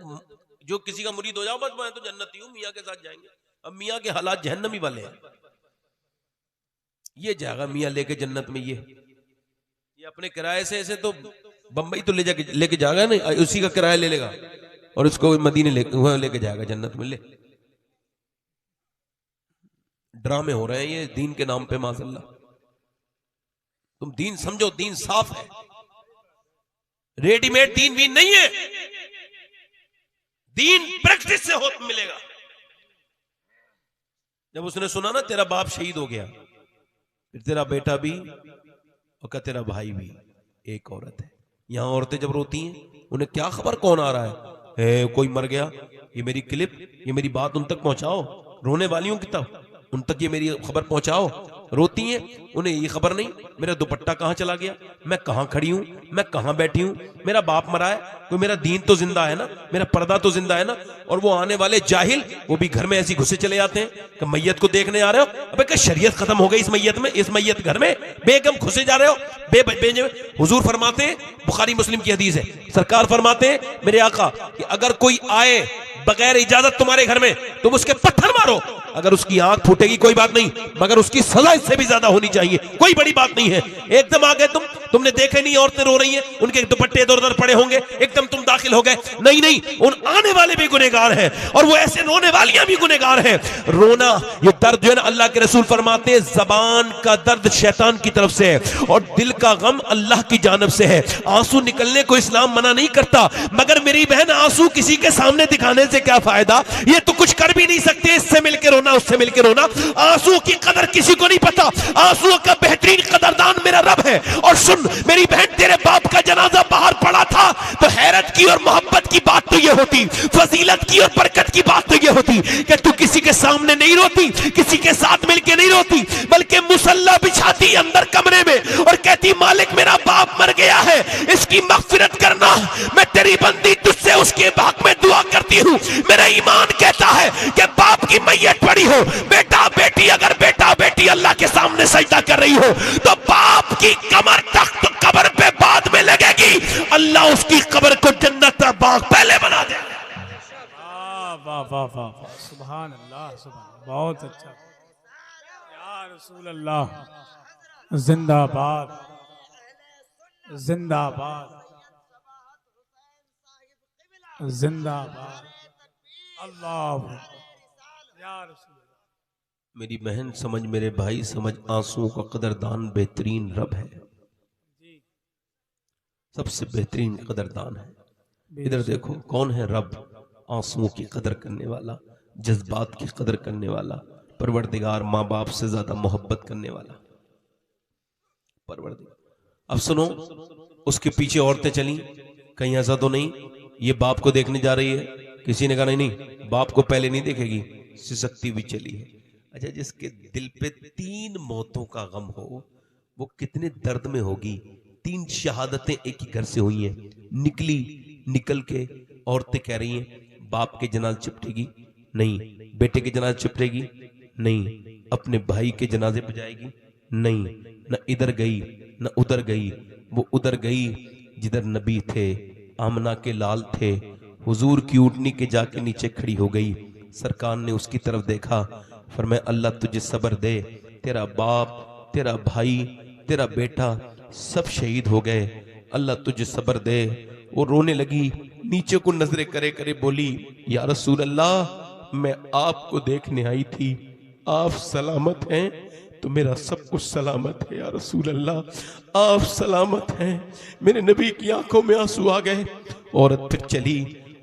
जो किसी का मुरीद हो जाओ बस मैं तो जन्नती हूं, मियां के साथ जाएंगे। अब मियां के हालात जहन्नमी वाले हैं। ये जाएगा मियां लेके जन्नत में, ये अपने किराए से ऐसे तो बंबई तो लेके जाएगा नहीं, उसी का किराया ले लेगा और उसको मदीने लेके जाएगा जन्नत में। ले ड्रामे हो रहे हैं ये दीन के नाम पे माशाअल्लाह। तुम दीन समझो, दीन साफ है, रेडीमेड दीन भी नहीं है, दीन प्रैक्टिस से हो मिलेगा। जब उसने सुना ना तेरा बाप शहीद हो गया, फिर तेरा बेटा भी और का तेरा भाई भी, एक औरत है। यहां औरतें जब रोती हैं उन्हें क्या खबर कौन आ रहा है, कोई मर गया, ये मेरी क्लिप, ये मेरी बात उन तक पहुंचाओ, रोने वालियों की तब उन तक ये मेरी खबर पहुंचाओ। रोती हैं, उन्हें ये खबर नहीं मेरा दुपट्टा कहां चला गया, मैं कहां खड़ी हूं, मैं कहां बैठी हूं, मेरा बाप मरा है, कोई मेरा दीन तो जिंदा है ना, मेरा पर्दा तो जिंदा है ना। और वो आने वाले जाहिल वो भी घर में ऐसी घुसे चले जाते हैं कि मैयत को देखने आ रहे हो, अबे क्या शरीयत खत्म हो गई इस मैयत में, इस मैयत घर में बेगम घुसे जा रहे हो हुजूर फरमाते हैं, बुखारी मुस्लिम की हदीस है, सरकार फरमाते हैं मेरे आका कि अगर कोई आए बगैर इजाजत तुम्हारे घर में तुम उसके पत्थर मारो, अगर उसकी आंख फूटेगी कोई बात नहीं, मगर उसकी सजा इससे भी ज्यादा होनी चाहिए, कोई बड़ी बात नहीं है। एकदम आ गए तुमने देखे नहीं औरतें रो रही हैं, उनके दुपट्टे इधर उधर पड़े होंगे, एकदम तुम दाखिल हो गए, नहीं नहीं, उन आने वाले भी गुनहगार हैं और वो ऐसे रोने वालियां भी गुनहगार हैं। रोना ये दर्द जो है ना, अल्लाह के रसूल फरमाते हैं जबान का दर्द शैतान की तरफ से है और दिल का गम अल्लाह की जानब से है। आंसू निकलने को इस्लाम मना नहीं करता, मगर मेरी बहन आंसू किसी के सामने दिखाने से क्या फायदा, ये तो कुछ कर भी नहीं सकते, इससे मिलकर रोना उससे मिलकर रोना। आंसू की कदर किसी को नहीं पता, आंसू का बेहतरीन कदरदान मेरा रब है। और सुन मेरी बहन, तेरे बाप का जनाजा बाहर पड़ा था तो हैरत की और मोहब्बत की बात तो ये होती, फजीलत की और बरकत की बात तो ये होती कि तू किसी के सामने नहीं रोती, किसी के साथ मिलकर नहीं रोती, बल्कि मुसल्ला बिछाती अंदर कमरे में और कहती मालिक मेरा बाप मर गया है, इसकी मगफिरत करना, मैं तेरी बंदी तुझसे उसके हक में दुआ करती हूँ। मेरा ईमान कहता है कि बाप की मैयत पड़ी हो, बेटा बेटी, अगर बेटा बेटी अल्लाह के सामने सजदा कर रही हो तो बाप की कमर तख्त तो कब्र पे बाद में लगेगी, अल्लाह उसकी कब्र को जन्नत का बाग पहले बना दे। वाह वाह वाह वाह, सुभान अल्लाह, सुभान, बहुत अच्छा या रसूल अल्लाह, जिंदाबाद जिंदाबाद जिंदाबाद, अल्लाह या रसूल। मेरी बहन समझ, मेरे भाई समझ, आंसुओं का कदरदान बेहतरीन रब है, सबसे बेहतरीन कदरदान है। इधर देखो कौन है रब, आंसुओं की कदर करने वाला, जज्बात की कदर करने वाला, परवरदिगार, माँ बाप से ज्यादा मोहब्बत करने वाला परवरदिगार। अब सुनो, उसके पीछे औरतें चली, कहीं ऐसा तो नहीं ये बाप को देखने जा रही है, किसी ने कहा नहीं नहीं बाप को पहले नहीं देखेगी, सिसकती भी चली है। अच्छा, जिसके दिल पे 3 मौतों का गम हो वो कितने दर्द में होगी। 3 शहादतें एक ही घर से हुई हैं, निकल के औरतें कह रही हैं बाप के जनाजे चिपटेगी नहीं, बेटे के जनाजे चिपटेगी नहीं, अपने भाई के जनाजे पे जाएगी नहीं, न इधर गई न उधर गई, वो उधर गई जिधर नबी थे, आमना के लाल थे, हुजूर की ऊँटनी के जाके नीचे खड़ी हो गई। सरकार ने उसकी तरफ देखा, फरमाया अल्लाह तुझे सब्र दे, तेरा बाप, तेरा भाई, तेरा बेटा सब शहीद हो गए, अल्लाह तुझे सब्र दे। वो रोने लगी, नीचे को नजरें करे करे बोली या रसूल अल्लाह, मैं आपको देखने आई थी, आप सलामत हैं तो मेरा सब कुछ सलामत है या रसूल अल्लाह, आप सलामत हैं। मेरे नबी की आंखों में आंसू आ गए। औरत फिर चली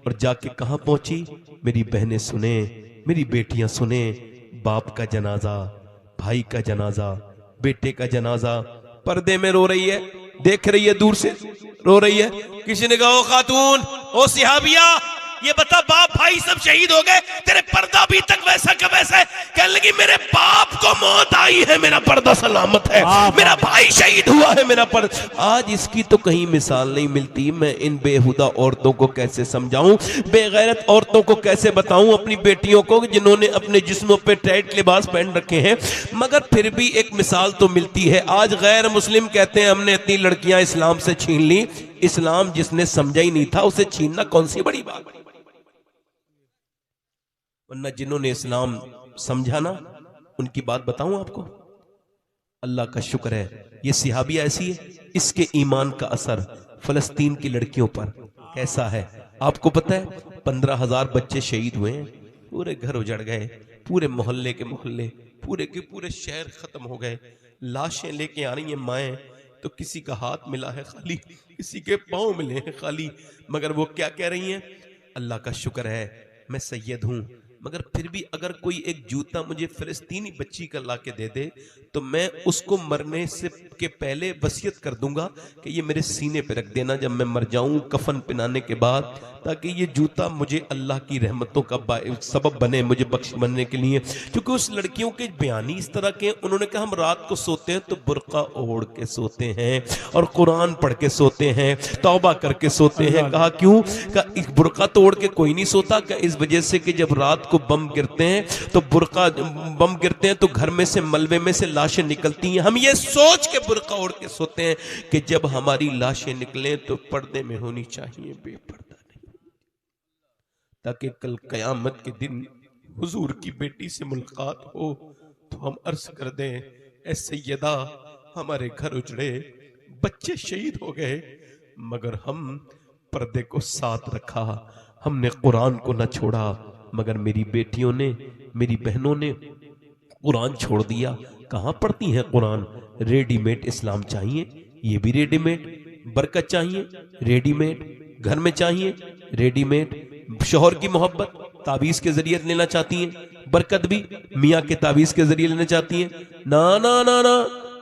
और जाके कहां पहुंची, मेरी बहनें सुने, मेरी बेटियां सुने, बाप का जनाजा, भाई का जनाजा, बेटे का जनाजा, पर्दे में रो रही है, देख रही है, दूर से रो रही है। किसी ने कहा ओ खातून, ओ सिहाबिया, ये बता बाप भाई सब शहीद हो गए, तेरे पर्दा भी तक वैसा का वैसा है। कहने लगी मेरे बाप को मौत आई है, मेरा पर्दा सलामत है, मेरा भाई शहीद हुआ है, मेरा पर्दा। आज इसकी तो कहीं मिसाल नहीं मिलती। मैं इन बेहुदा औरतों को कैसे समझाऊं, बेगैरत औरतों को कैसे बताऊं अपनी बेटियों को, जिन्होंने अपने जिस्मों पे टाइट लिबास पहन रखे हैं, मगर फिर भी एक मिसाल तो मिलती है। आज गैर मुस्लिम कहते हैं हमने इतनी लड़कियां इस्लाम से छीन ली। इस्लाम जिसने समझा ही नहीं था उसे छीनना कौन सी बड़ी बात, वरना जिन्होंने इस्लाम समझा ना उनकी बात बताऊं आपको। अल्लाह का शुक्र है ये सिहाबिया ऐसी है, इसके ईमान का असर फलस्तीन की लड़कियों पर कैसा है आपको पता है। 15,000 बच्चे शहीद हुए हैं, पूरे घर उजड़ गए, पूरे मोहल्ले के मोहल्ले, पूरे के पूरे शहर खत्म हो गए, लाशें लेके आ रही हैं माएँ, तो किसी का हाथ मिला है खाली, किसी के पांव मिले हैं खाली, मगर वो क्या कह रही हैं, अल्लाह का शुक्र है मैं सैयद हूं, मगर फिर भी अगर कोई एक जूता मुझे फिलिस्तीनी बच्ची का ला के दे दे तो मैं उसको मरने से के पहले वसीयत कर दूंगा कि ये मेरे सीने पे रख देना जब मैं मर जाऊं कफन पहनाने के बाद, ताकि ये जूता मुझे अल्लाह की रहमतों का सबब बने, मुझे बख्श बनने के लिए। क्योंकि उस लड़कियों के बयान ही इस तरह के, उन्होंने कहा हम रात को सोते हैं तो बुर्का ओढ़ के सोते हैं और कुरान पढ़ के सोते हैं, तौबा करके सोते हैं। कहा क्यों? कहा बुर्का तो ओढ़ के कोई नहीं सोता, क्या इस वजह से कि जब रात को बम गिरते हैं तो बम गिरते हैं तो घर में से मलबे में से लाशें निकलती हैं, हम ये सोच के बुर्का ओढ़ के सोते हैं कि जब हमारी लाशें निकलें तो पर्दे में होनी चाहिए, बेपर्दा नहीं, ताकि कल कयामत के दिन हुजूर की बेटी से मुलाकात हो तो हम अर्ज कर दें, ऐ सैयदा हमारे घर उजड़े, बच्चे शहीद हो गए, मगर हम पर्दे को साथ रखा, हमने कुरान को न छोड़ा, मगर मेरी बेटियों ने, मेरी बहनों ने कुरान छोड़ दिया। कहां पढ़ती हैं कुरान? रेडीमेड इस्लाम चाहिए, ये भी रेडीमेड, बरकत चाहिए रेडीमेड, घर में चाहिए रेडीमेड, शोहर की मोहब्बत ताबीज के जरिए लेना चाहती हैं, बरकत भी मियाँ के ताबीज के जरिए लेना चाहती हैं। ना ना ना ना,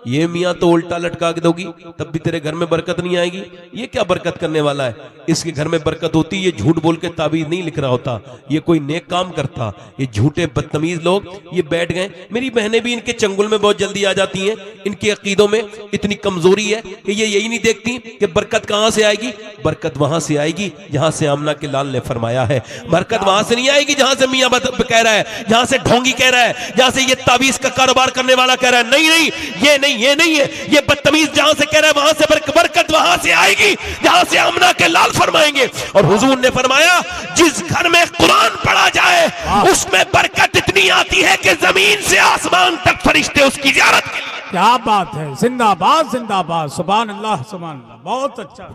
ये मियाँ तो उल्टा लटका के दोगी तब भी तेरे घर में बरकत नहीं आएगी, ये क्या बरकत करने वाला है, इसके घर में बरकत होती, ये झूठ बोल के ताबीज नहीं लिख रहा होता, ये कोई नेक काम करता। ये झूठे बदतमीज लोग ये बैठ गए। मेरी बहनें भी इनके चंगुल में बहुत जल्दी आ जाती हैं, इनके अकीदों में इतनी कमजोरी है कि ये यही नहीं देखती कि बरकत कहां से आएगी, बरकत वहां से आएगी जहां से आमना के लाल ने फरमाया है, बरकत वहां से नहीं आएगी जहां से मियाँ कह रहा है, जहां से ढोंगी कह रहा है, जहां से ये ताबीज का कारोबार करने वाला कह रहा है, नहीं नहीं ये नहीं है, ये बदतमीज जहां से कह रहा है वहां से बरकत वहां से आएगी जहां से आमना के लाल फरमाएंगे। और हुजूर ने फरमाया जिस घर में कुरान पढ़ा जाए उसमें बरकत इतनी आती है कि जमीन से आसमान तक फरिश्ते उसकी ज़ियारत के लिए। क्या बात है, जिंदाबाद जिंदाबाद, सुभान अल्लाह सुभान अल्लाह, बहुत अच्छा,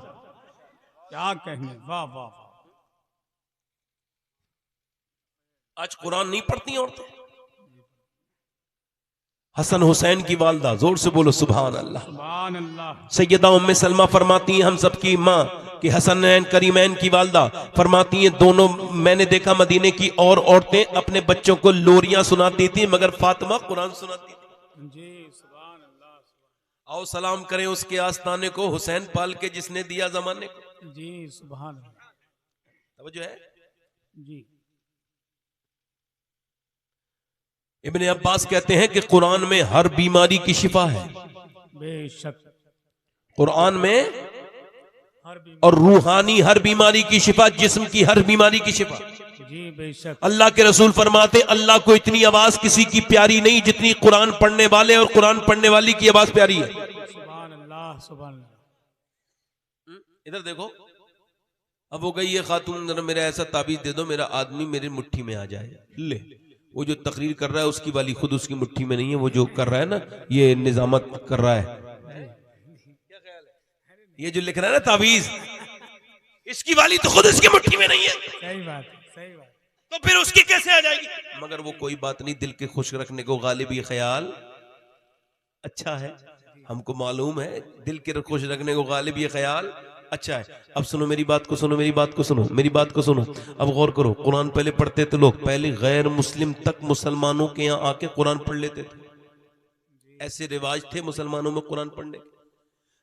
क्या कहने, वाह वाह वाह। आज कुरान नहीं पढ़ती औरतें। हसन हुसैन की वालदा, जोर से बोलो सुभान अल्लाह। सुभान अल्लाह। सैयदा उम्मे सलमा फरमाती हैं, हम सबकी माँ कि हसनैन करीमैन की वालदा फरमाती हैं, दोनों मैंने देखा मदीने की और औरतें अपने बच्चों को लोरियां सुनाती थी मगर फातिमा कुरान सुनाती थी। जी सुभान अल्लाह। आओ सलाम करें उसके आस्थाने को, हुसैन पाल के जिसने दिया जमाने को। जी सुभान अल्लाह। तवज्जो है जी। इब्ने अब्बास कहते हैं कि कुरान में हर बीमारी की शिफा है, बेशक कुरान में हर बीमारी, और रूहानी हर बीमारी की शिफा, जिस्म की हर बीमारी की शिफा। जी बेशक। अल्लाह के रसूल फरमाते अल्लाह को इतनी आवाज किसी की प्यारी नहीं जितनी कुरान पढ़ने वाले और कुरान पढ़ने वाली की आवाज प्यारी है। सुभान अल्लाह सुभान अल्लाह। इधर देखो, अब हो गई ये खातून, जरा मेरा ऐसा ताबीज दे दो मेरा आदमी मेरी मुट्ठी में आ जाए। ले, वो जो तकरीर कर रहा है उसकी वाली खुद उसकी मुट्ठी में नहीं है, वो जो कर रहा है ना, ये निजामत कर रहा है, ये जो लिख रहा है ना ताबीज, इसकी वाली तो खुद इसकी मुट्ठी में नहीं है, सही बात है, सही बात। तो फिर उसकी कैसे आ जाएगी? मगर वो कोई बात नहीं, दिल के खुश रखने को गालिब ये ख्याल अच्छा है, हमको मालूम है दिल के खुश रखने को गालिब ये ख्याल अच्छा है। अब सुनो मेरी बात को, सुनो मेरी बात को, सुनो मेरी बात को, सुनो अब गौर करो। कुरान पहले पढ़ते थे लोग, पहले गैर मुस्लिम तक मुसलमानों के यहाँ आके कुरान पढ़ लेते थे, ऐसे रिवाज थे मुसलमानों में कुरान पढ़ने।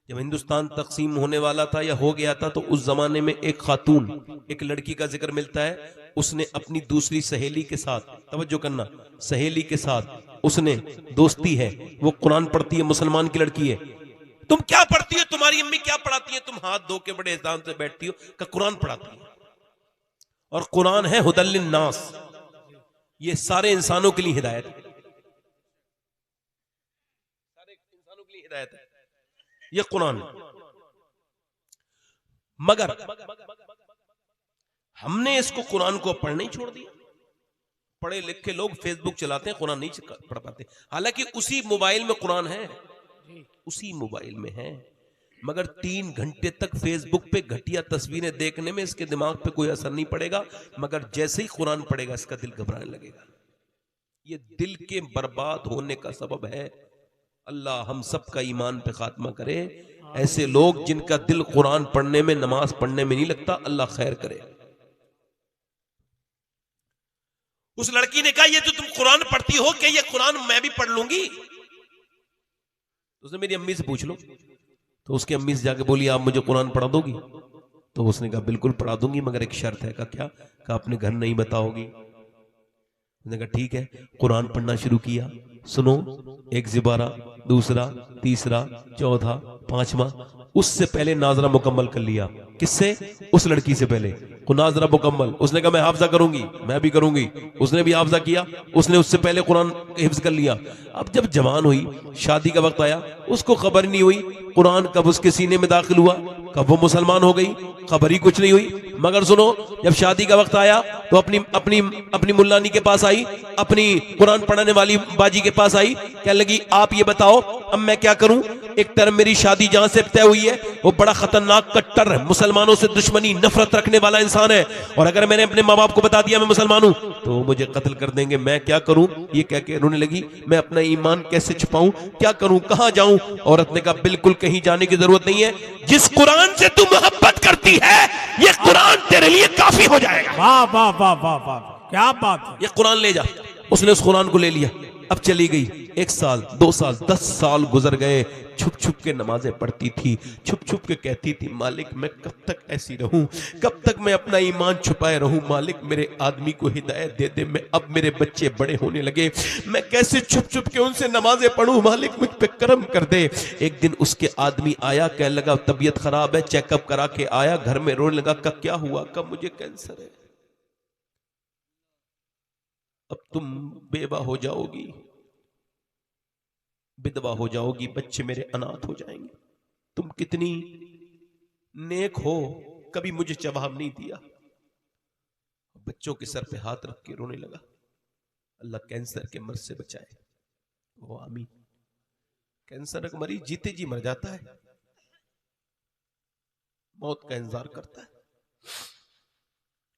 जब हिंदुस्तान तकसीम होने वाला था या हो गया था तो उस जमाने में एक खातून, एक लड़की का जिक्र मिलता है, उसने अपनी दूसरी सहेली के साथ, तवज्जो करना, सहेली के साथ उसने दोस्ती है, वो कुरान पढ़ती है, मुसलमान की लड़की है। तुम क्या पढ़ती हो, तुम्हारी अम्मी क्या पढ़ाती है? तुम हाथ धो के बड़े एहसान से बैठती हो, का कुरान पढ़ाती है। और कुरान है हुदल लिन्नास, ये सारे इंसानों के लिए हिदायत है, सारे इंसानों के लिए हिदायत है ये कुरान। मगर हमने इसको कुरान को पढ़ने ही छोड़ दिया। पढ़े लिखे लोग फेसबुक चलाते हैं, कुरान नहीं पढ़ पाते, हालांकि उसी मोबाइल में कुरान है, उसी मोबाइल में है, मगर 3 घंटे तक फेसबुक पे घटिया तस्वीरें देखने में इसके दिमाग पे कोई असर नहीं पड़ेगा, मगर जैसे ही कुरान पढ़ेगा इसका दिल घबराने लगेगा। ये दिल के बर्बाद होने का सबब है। अल्लाह हम सब का ईमान पे खात्मा करे। ऐसे लोग जिनका दिल कुरान पढ़ने में, नमाज पढ़ने में नहीं लगता, अल्लाह खैर करे। उस लड़की ने कहा ये तो तुम कुरान पढ़ती हो, क्या ये कुरान मैं भी पढ़ लूंगी? उसने मेरी अम्मी से पूछ लो। तो उसकी अम्मी से जाके बोली आप मुझे कुरान पढ़ा दोगी? तो उसने कहा बिल्कुल पढ़ा दूंगी, मगर एक शर्त है। कहा क्या? कहा अपने घर नहीं बताओगी। उसने कहा ठीक है। कुरान पढ़ना शुरू किया। सुनो, एक ज़िबारा, दूसरा, तीसरा, चौथा, पांचवा। उससे पहले नाजरा मुकम्मल कर लिया। किससे? उस लड़की से पहले नाजरा मुकम्मल। उसने कहा मैं हाफजा करूंगी, मैं भी करूंगी। उसने भी हाफजा किया। उसने उससे पहले कुरान हिफ्ज कर लिया। अब जब जवान हुई, शादी का वक्त आया, उसको खबर नहीं हुई कुरान कब उसके सीने में दाखिल हुआ, कब वो मुसलमान हो गई, खबर ही कुछ नहीं हुई। मगर सुनो, जब शादी का वक्त आया तो अपनी अपनी अपनी मुल्लानी के पास आई, अपनी कुरान पढ़ाने वाली बाजी के पास आई। कहने लगी आप ये बताओ अब मैं क्या करूं? एक तरफ मेरी शादी जहां से तय हुई है वो बड़ा खतरनाक कट्टर है, मुसलमानों से दुश्मनी नफरत रखने वाला इंसान है, और अगर मैंने अपने माँ बाप को बता दिया मैं मुसलमान हूं तो वो मुझे कत्ल कर देंगे। मैं क्या करूं? ये कह के रोने लगी। मैं अपना ईमान कैसे छुपाऊं? क्या करूं? कहां जाऊं? औरत ने कहा बिल्कुल कहीं जाने की जरूरत नहीं है। जिस कुरान से तू मोहब्बत करती है ये कुरान तेरे लिए काफी हो जाएगा। वाह वाह वाह वाह वाह, क्या बात है। ये कुरान ले जा। उसने उस कुरान को ले लिया। अब चली गई। 1 साल, 2 साल, 10 साल गुजर गए। छुप छुप के नमाजें पढ़ती थी, छुप छुप के कहती थी मालिक मैं कब तक ऐसी रहूं, कब तक मैं अपना ईमान छुपाए रहूं, मालिक मेरे आदमी को हिदायत दे दे। मैं अब मेरे बच्चे बड़े होने लगे, मैं कैसे छुप छुप के उनसे नमाजें पढ़ूं, मालिक मुझ पे करम कर दे। एक दिन उसके आदमी आया, कहने लगा तबीयत खराब है, चेकअप करा के आया, घर में रोने लगा। कब क्या हुआ? कब मुझे कैंसर है, अब तुम बेवा हो जाओगी, विधवा हो जाओगी, बच्चे मेरे अनाथ हो जाएंगे। तुम कितनी नेक हो, कभी मुझे जवाब नहीं दिया। बच्चों के सर पे हाथ रख के रोने लगा। अल्लाह कैंसर के मर्ज से बचाए। वो आमीन। कैंसर का मरीज जीते जी मर जाता है, मौत का इंतजार करता है।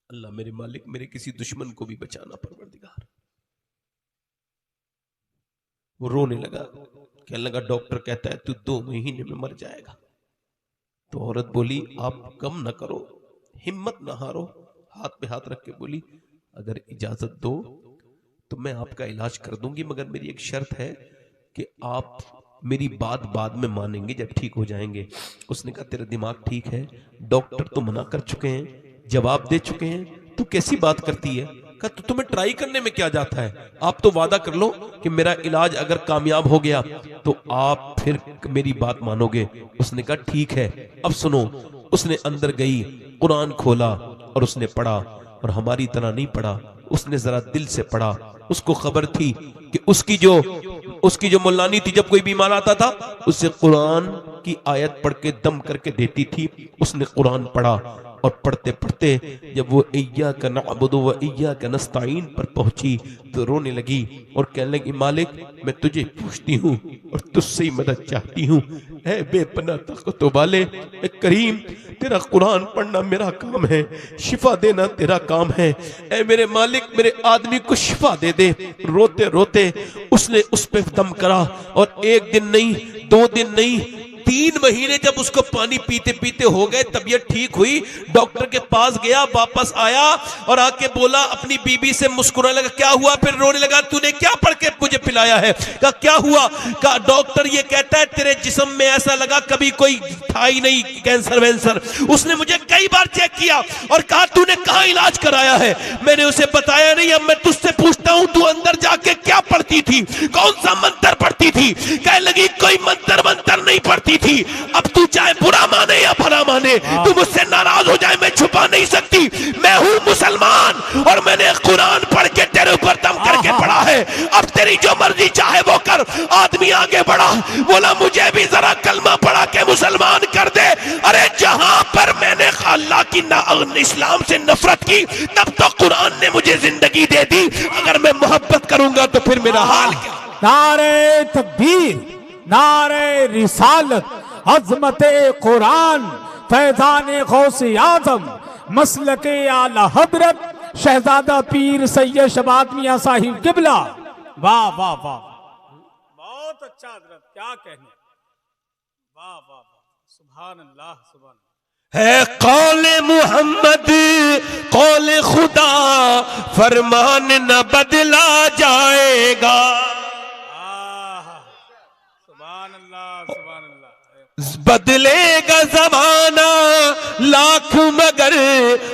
अल्लाह मेरे मालिक मेरे किसी दुश्मन को भी बचाना परवरदिगार। वो रोने लगा, कहने लगा डॉक्टर कहता है तू 2 महीने में मर जाएगा। तो औरत बोली आप कम ना करो, हिम्मत ना हारो, हाथ पे हाथ रख के बोली अगर इजाजत दो तो मैं आपका इलाज कर दूंगी, मगर मेरी एक शर्त है कि आप मेरी बात बाद में मानेंगे जब ठीक हो जाएंगे। उसने कहा तेरा दिमाग ठीक है, डॉक्टर तो मना कर चुके हैं, जवाब दे चुके हैं, तू कैसी बात करती है? कहा तो तुम्हें ट्राई करने में क्या जाता है, आप तो वादा कर लो कि मेरा इलाज अगर कामयाब हो गया तो आप फिर मेरी बात मानोगे। उसने कहा ठीक है। अब सुनो, उसने अंदर गई, कुरान खोला और उसने पढ़ा, और हमारी तरह नहीं पढ़ा, उसने जरा दिल से पढ़ा। उसको खबर थी कि उसकी जो मुल्लानी थी जब कोई बीमार आता था उससे कुरान की आयत पढ़ के दम करके देती थी। उसने कुरान पढ़ा और पढ़ते पढ़ते जब वो इय्याका नअबुदु व इय्याका नस्तईन पर पहुंची तो रोने लगी और कहने लगी मालिक मैं तुझे पूछती हूँ और तुझसे ही मदद चाहती हूँ। ऐ बेपनाह ताकतों वाले, ऐ करीम, तेरा कुरान पढ़ना मेरा काम है, शिफा देना तेरा काम है। ऐ मेरे मालिक मेरे आदमी को शिफा दे दे। रोते रोते उसने उस पे दम करा, और 1 दिन नहीं, 2 दिन नहीं, 3 महीने जब उसको पानी पीते पीते हो गए, तबीयत ठीक हुई, डॉक्टर के पास गया, वापस आया और आके बोला अपनी बीबी से, मुस्कुराने लगा। क्या हुआ? फिर रोने लगा। तूने क्या पढ़ के मुझे पिलाया है? कहा क्या हुआ? कहा डॉक्टर ये कहता है तेरे जिस्म में ऐसा लगा कभी कोई था ही नहीं कैंसर वैंसर। उसने मुझे कई बार चेक किया और कहा तूने कहां इलाज कराया है? मैंने उसे बताया नहीं। अब मैं तुझसे पूछता हूं तू अंदर जाके क्या पढ़ती थी, कौन सा मंत्र पढ़ती थी? कहने लगी कोई मंत्र नहीं पढ़ती थी। अब तू चाहे बुरा माने या भला माने, तू मुझसे नाराज हो जाए, मैं छुपा नहीं सकती, मैं हूं मुसलमान और मैंने कुरान पढ़ के तेरे ऊपर दम करके पढ़ा है। अब तेरी जो मर्जी चाहे वो कर। आदमी आगे बढ़ा, बोला मुझे भी जरा कलमा पढ़ा के मुसलमान कर दे। अरे जहां पर मैंने अल्लाह की इस्लाम से नफरत की तब तो कुरान ने मुझे जिंदगी दे दी, अगर मैं मोहब्बत करूंगा तो फिर मेरा हाल क्या? नारे तकबीर, नारे रिसालत, अज़मत कुरान, फैज़ान गौसे आज़म, मसलके आला हज़रत शहजादा पीर सैयद शबात मियां साहिब किबला। वाह वाह वाह, बहुत अच्छा हज़रत। क्या कहने, वाह वाह वाह, सुभान अल्लाह सुभान अल्लाह। है कौले मोहम्मद कौले खुदा, फरमान न बदला जाएगा। सुभान अल्लाह सुभान अल्लाह। बदलेगा जमाना लाख मगर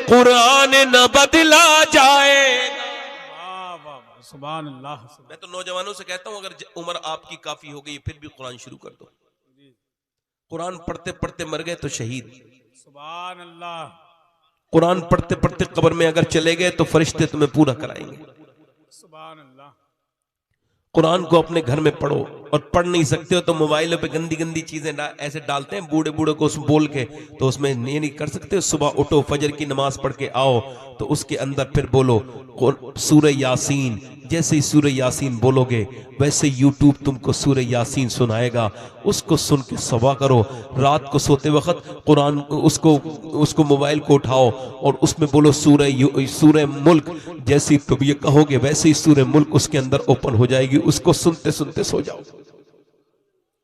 कुरान न बदला जाएगा। वाह वाह वाह, सुभान अल्लाह। मैं तो नौजवानों से कहता हूं, अगर उम्र आपकी काफी हो गई फिर भी कुरान शुरू कर दो। कुरान पढ़ते पढ़ते मर गए तो शहीद, सुभान अल्लाह। कुरान पढ़ते पढ़ते कब्र में अगर चले गए तो फरिश्ते तुम्हें पूरा कराएंगे। सुभान अल्लाह। कुरान को अपने घर में पढ़ो, और पढ़ नहीं सकते हो तो मोबाइलों पे गंदी गंदी चीजें ऐसे डालते हैं बूढ़े बूढ़े को बोल के, तो उसमें ये नहीं कर सकते। सुबह उठो, फजर की नमाज पढ़ के आओ, तो उसके अंदर फिर बोलो सूरह यासीन। जैसे ही सूरह यासीन बोलोगे वैसे यूट्यूब तुमको सूरह यासीन सुनाएगा, उसको सुन के सवा करो। रात को सोते वक्त कुरान उसको मोबाइल को उठाओ और उसमें बोलो सूरह मुल्क। जैसे ही तुम ये कहोगे वैसे ही सूरह मुल्क उसके अंदर ओपन हो जाएगी, उसको सुनते सुनते सो जाओ।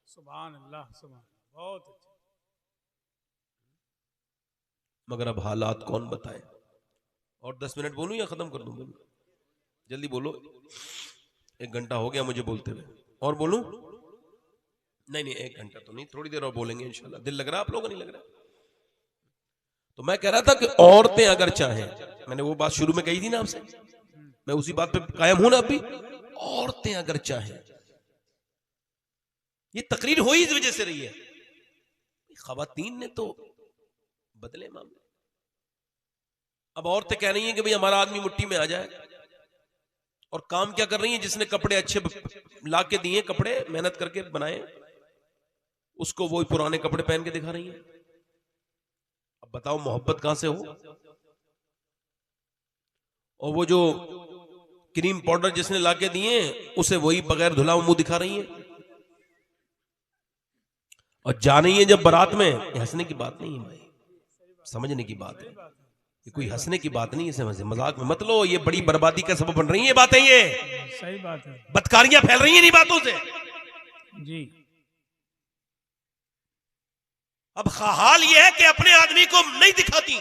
सुभान अल्लाह सुभान, बहुत अच्छा। मगर अब हालात कौन बताए। और 10 मिनट बोलूं या खत्म कर दूं? बोलूं, जल्दी बोलो, 1 घंटा हो गया मुझे बोलते हुए। और बोलूं? नहीं 1 घंटा तो नहीं, थोड़ी देर और बोलेंगे इंशाल्लाह। दिल लग रहा है आप लोगों को? नहीं लग रहा? तो मैं कह रहा था कि औरतें अगर चाहें, मैंने वो बात शुरू में कही थी ना आपसे, मैं उसी बात पे कायम हूं ना अभी। औरतें अगर चाहें, ये तकरीर हो ही इस वजह से रही है, खवातीन ने तो बदले मामले। अब औरतें कह रही हैं कि भाई हमारा आदमी मुट्ठी में आ जाए, और काम क्या कर रही हैं? जिसने कपड़े अच्छे ला के दिए, कपड़े मेहनत करके बनाए, उसको वही पुराने कपड़े पहन के दिखा रही हैं। अब बताओ मोहब्बत कहां से हो? और वो जो क्रीम पाउडर जिसने ला के दिए, उसे वही बगैर धुला मुंह दिखा रही हैं। और जा रही है जब बारात में, हंसने की बात नहीं है भाई, समझने की बात है। ये कोई हंसने की बात नहीं है, समझे, मजाक में मत लो। ये बड़ी बर्बादी का सबब बन रही है बातें, ये सही बात है, बदकारियां फैल रही हैं इन बातों से जी। अब हाल ये है कि अपने आदमी को नहीं दिखाती,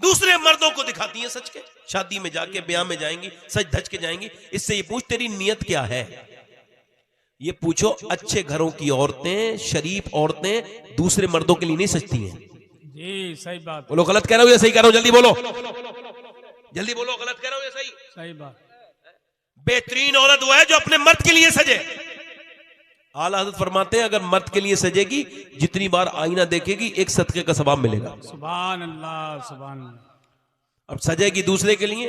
दूसरे मर्दों को दिखाती हैं सच के। शादी में जाके, ब्याह में जाएंगी, सच धज के जाएंगी। इससे ये पूछ तेरी नियत क्या है? ये पूछो, अच्छे घरों की औरतें, शरीफ औरतें दूसरे मर्दों के लिए नहीं सजती हैं। जी सही बात। बोलो गलत कह रहा हूं या सही कह रहा हूं? जल्दी बोलो, जल्दी बोलो, गलत कह रहा हूं या सही? सही बात। बेहतरीन औरत वो है जो अपने मर्द के लिए सजे। आला हज़रत फरमाते हैं, अगर मर्द के लिए सजेगी, जितनी बार आईना देखेगी एक सदके का सवाब मिलेगा। सुभान अल्लाह सुभान अल्लाह। अब सजेगी दूसरे के लिए।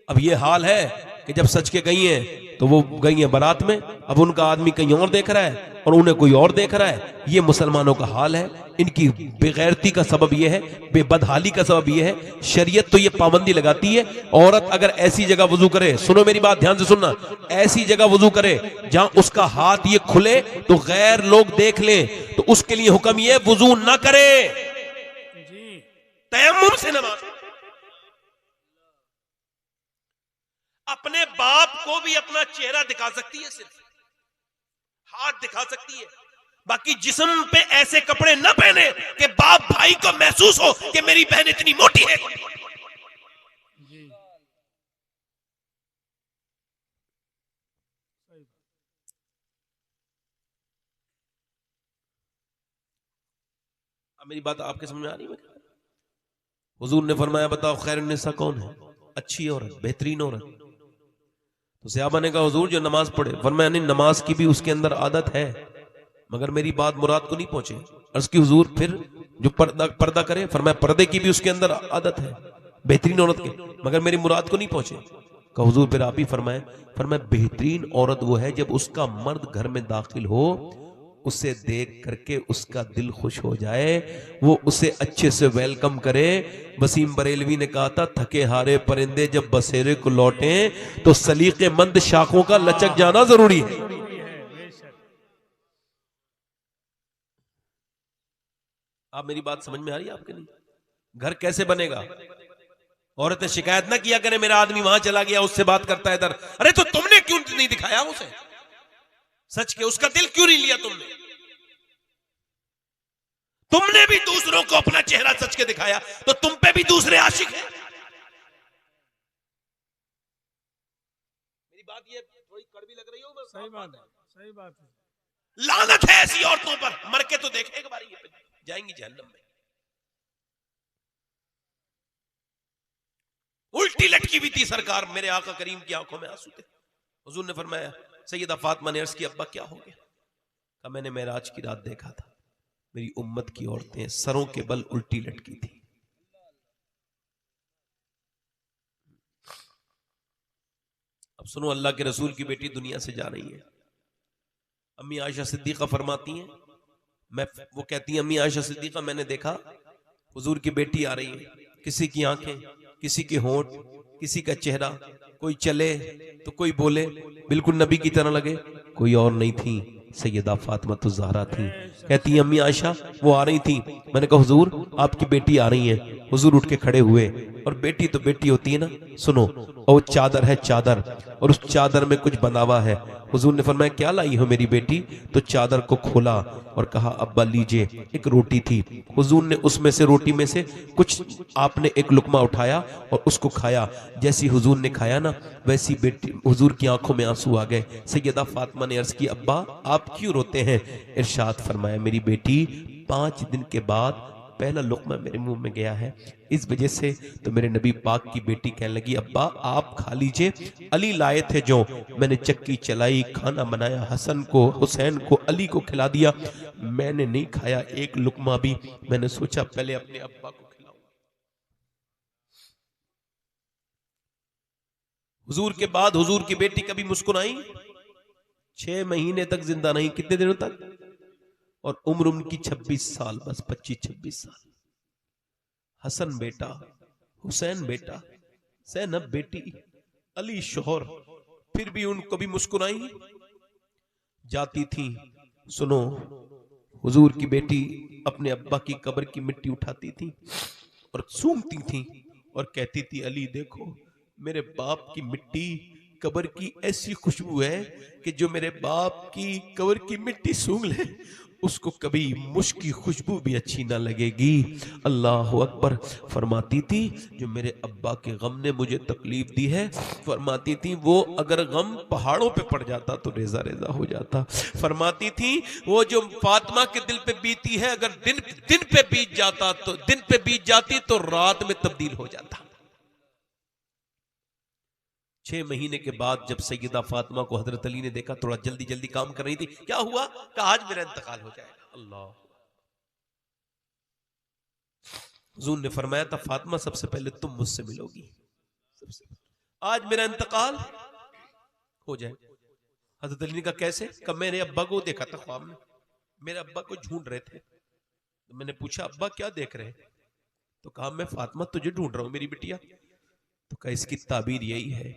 अब ये हाल है कि जब सज के गई हैं तो वो गई हैं बारात में, अब उनका आदमी कहीं और देख रहा है और उन्हें कोई और देख रहा है। ये मुसलमानों का हाल है। इनकी बेगैरती का सबब यह है, बेबदहाली का सबब यह है। शरीयत तो ये पाबंदी लगाती है, औरत अगर ऐसी जगह वजू करे, सुनो मेरी बात ध्यान से सुनना, ऐसी जगह वजू करे जहां उसका हाथ ये खुले तो गैर लोग देख लें, तो उसके लिए हुक्म ये वजू ना करे, जी। तयम्मुम से नमाज। अपने बाप को भी अपना चेहरा दिखा सकती है, सिर्फ हाथ दिखा सकती है, बाकी जिस्म पे ऐसे कपड़े न पहने कि बाप भाई को महसूस हो कि मेरी बहन इतनी मोटी है। जी अब मेरी बात आपके समझ में आ रही है? हुजूर ने फरमाया, बताओ खैरुन निसा कौन है? अच्छी औरत, बेहतरीन औरत। तो सहाबा ने कहा, हुजूर जो नमाज पढ़े। फरमाया, नहीं, नमाज की भी उसके अंदर आदत है, मगर मेरी बात मुराद को नहीं पहुंचे। अर्ज की, हुजूर फिर जो पर्दा करे? फरमाया, पर्दे की भी उसके अंदर आदत है, बेहतरीन औरत की, मगर मेरी मुराद को नहीं पहुंचे। कहा, हुजूर फिर आप ही फरमाए। फरमाया, बेहतरीन औरत वो है जब उसका मर्द घर में दाखिल हो, उसे देख करके उसका दिल खुश हो जाए, वो उसे अच्छे से वेलकम करे। वसीम बरेलवी ने कहा था, थके हारे परिंदे जब बसेरे को लौटे तो सलीके मंद शाखों का लचक जाना जरूरी है। आप मेरी बात समझ में आ रही है आपके? नहीं? घर कैसे बनेगा? औरतें शिकायत ना किया करें, मेरा आदमी वहां चला गया, उससे बात करता है इधर। अरे तो तुमने क्यों नहीं दिखाया उसे? सच के, उसका दिल क्यों नहीं लिया तुमने? तुमने भी दूसरों को अपना चेहरा सच के दिखाया तो तुम पे भी दूसरे आशिक हैं। मेरी बात ये थोड़ी कड़वी लग रही हो, सही बात है, सही बात है। लानत है ऐसी औरतों पर, मर के तो देखे एक बार, ये जाएंगी जहन्नम में। उल्टी लटकी हुई थी सरकार, मेरे आका करीम की आंखों में आंसू थे। हुजूर ने फरमाया, सैयदा फातिमा ने अर्ज की, अब्बा क्या हो गया? कहा, मैंने मेराज की रात देखा था, मेरी उम्मत की औरतें सरों के बल उल्टी लटकी थी। अब सुनो, अल्लाह के रसूल की बेटी दुनिया से जा रही है। अम्मी आयशा सिद्दीका फरमाती हैं, वो कहती हैं, अम्मी आयशा सिद्दीका, मैंने देखा हुजूर की बेटी आ रही है, किसी की आंखें, किसी के होंठ, किसी का चेहरा, कोई चले तो कोई बोले, बिल्कुल नबी की तरह लगे। कोई और नहीं थी, सैयदा फातिमा तो ज़हरा थी। कहती है अम्मी आयशा, वो आ रही थी, मैंने कहा हुजूर आपकी बेटी आ रही है। हुजूर उठ के खड़े हुए, और बेटी तो बेटी होती है ना, सुनो, और वो चादर है चादर, और उस चादर में कुछ बना हुआ है। हुजूर ने फरमाया, क्या लाई हो मेरी बेटी? तो चादर को खोला और कहा, अब्बा लीजिए, एक रोटी थी। हुजूर ने उसमें से, रोटी में से कुछ, आपने एक लुकमा उठाया और उसको खाया। जैसी हुजूर ने खाया ना, वैसी बेटी, हुजूर की आंखों में आंसू आ गए। सैयदा फातिमा ने अर्ज की, अब्बा आप क्यों रोते हैं? इरशाद फरमाया, मेरी बेटी 5 दिन के बाद पहला लुकमा मेरे मुंह में गया है, इस वजह से। तो मेरे नबी पाक की बेटी कहने लगी, अब्बा आप खा लीजिए, अली लाए थे जो, मैंने चक्की चलाई, खाना बनाया, हसन को, हुसैन को, अली को खिला दिया। मैंने नहीं खाया एक लुकमा भी, मैंने सोचा पहले अपने अब्बा को खिलाऊं। हुजूर के बाद हुजूर की बेटी कभी मुस्कुराई? 6 महीने तक जिंदा नहीं। कितने दिनों तक? और उम्र उनकी 26 साल, बस 25-26 साल। हसन बेटा, हुसैन बेटा, ज़ैनब बेटी, अली शोहर, फिर भी उनको भी मुस्कुराई जाती थी। सुनो, हुजूर की बेटी अपने अब्बा की कब्र की मिट्टी उठाती थी और सूंघती थी और कहती थी, अली देखो, मेरे बाप की मिट्टी, कब्र की ऐसी खुशबू है कि जो मेरे बाप की कब्र की मिट्टी सूंघ ले, उसको कभी मुश्क की खुशबू भी अच्छी ना लगेगी। अल्लाह अकबर। फरमाती थी, जो मेरे अब्बा के गम ने मुझे तकलीफ दी है, फरमाती थी, वो अगर गम पहाड़ों पे पड़ जाता तो रेजा रेजा हो जाता। फरमाती थी, वो जो फातिमा के दिल पे बीती है, अगर दिन पे बीत जाता, तो दिन पे बीत जाती तो रात में तब्दील हो जाता। 6 महीने के बाद जब सैयदा फातिमा को हजरत अली ने देखा, थोड़ा जल्दी जल्दी काम कर रही थी, क्या हुआ? कहा, आज मेरा इंतकाल हो जाएगा। अल्लाह। हुजूर ने फरमाया था, फातिमा सबसे पहले तुम मुझसे मिलोगी, सबसे आज मेरा इंतकाल हो जाए। हजरत अली ने कहा, कैसे? कहा, मैंने अब्बा को देखा था ख्वाब में, मेरे अब्बा को ढूंढ रहे थे। तो मैंने पूछा, अब्बा क्या देख रहे हैं? तो कहा, मैं फातिमा तुझे ढूंढ रहा हूं मेरी बिटिया। तो कहा, इसकी ताबीर यही है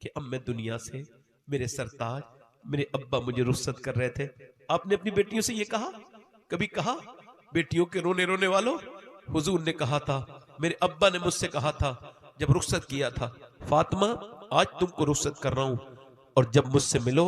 कि अब मैं दुनिया से, मेरे सरताज, मेरे अब्बा मुझे रुखसत कर रहे थे। आपने अपनी बेटियों से ये कहा? कभी कहा बेटियों के रोने रोने वालों? हुजूर ने कहा था, मेरे अब्बा ने मुझसे कहा था जब रुखसत किया था, फातिमा आज तुमको रुखसत कर रहा हूं, और जब मुझसे मिलो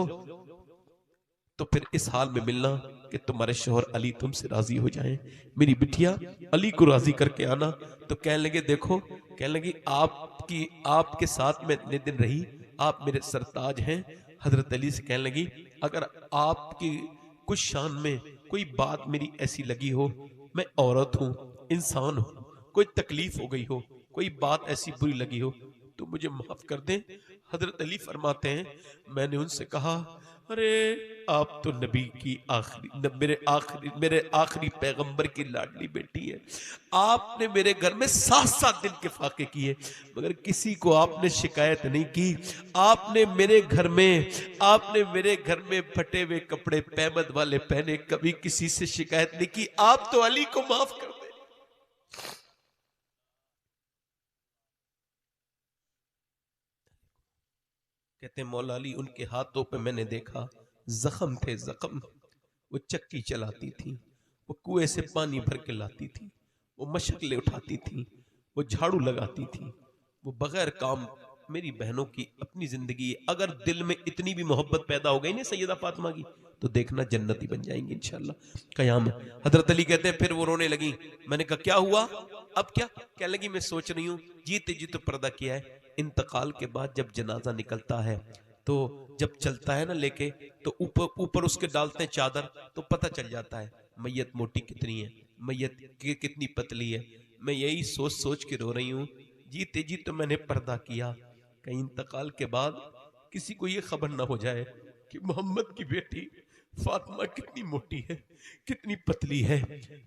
तो फिर इस हाल में मिलना कि तुम्हारे शोहर अली तुमसे राजी हो जाएं। मेरी बिटिया, अली को राजी करके आना। तो कहने लगे, देखो, कहने लगी, आपके साथ में इतने दिन रही, आप मेरे सरताज हैं। हजरत अली से कहने लगी, अगर आपकी कुछ शान में कोई बात मेरी ऐसी लगी हो, मैं औरत हूं, इंसान हूं, कोई तकलीफ हो गई हो, कोई बात ऐसी बुरी लगी हो, तो मुझे माफ कर दें। हजरत अली फरमाते हैं, मैंने उनसे कहा, अरे आप तो नबी की मेरे आखिरी पैगंबर की लाडली बेटी है, आपने मेरे घर में 7-7 दिन के फाके किए, मगर किसी को आपने शिकायत नहीं की। आपने मेरे घर में फटे हुए कपड़े पैमद वाले पहने, कभी किसी से शिकायत नहीं की। आप तो अली को माफ कर दे। कहते मौला अली, उनके हाथों पे मैंने देखा जख्म थे, जख्म। वो चक्की चलाती थी, वो कुएं से पानी भर के लाती थी, वो मशक्ले उठाती थी, वो झाड़ू लगाती थी, वो बगैर काम। मेरी बहनों की अपनी जिंदगी, अगर दिल में इतनी भी मोहब्बत पैदा हो गई ना सैयदा फातिमा की, तो देखना जन्नती बन जाएंगी इंशाल्लाह कयामत। हजरत अली कहते हैं फिर वो रोने लगी। मैंने कहा क्या हुआ, अब क्या? कहने लगी मैं सोच रही हूँ जीते जी तो पर्दा किया है, इंतकाल के बाद जब जनाजा निकलता है तो जब चलता है ना लेके, तो ऊपर ऊपर उसके डालते हैं चादर, तो पता चल जाता है मैयत मोटी कितनी है, मैयत कितनी पतली है। मैं यही सोच सोच के रो रही हूँ, जीते जी तो मैंने पर्दा किया, कहीं इंतकाल के बाद किसी को ये खबर ना हो जाए कि मोहम्मद की बेटी फातिमा कितनी मोटी है, कितनी पतली है।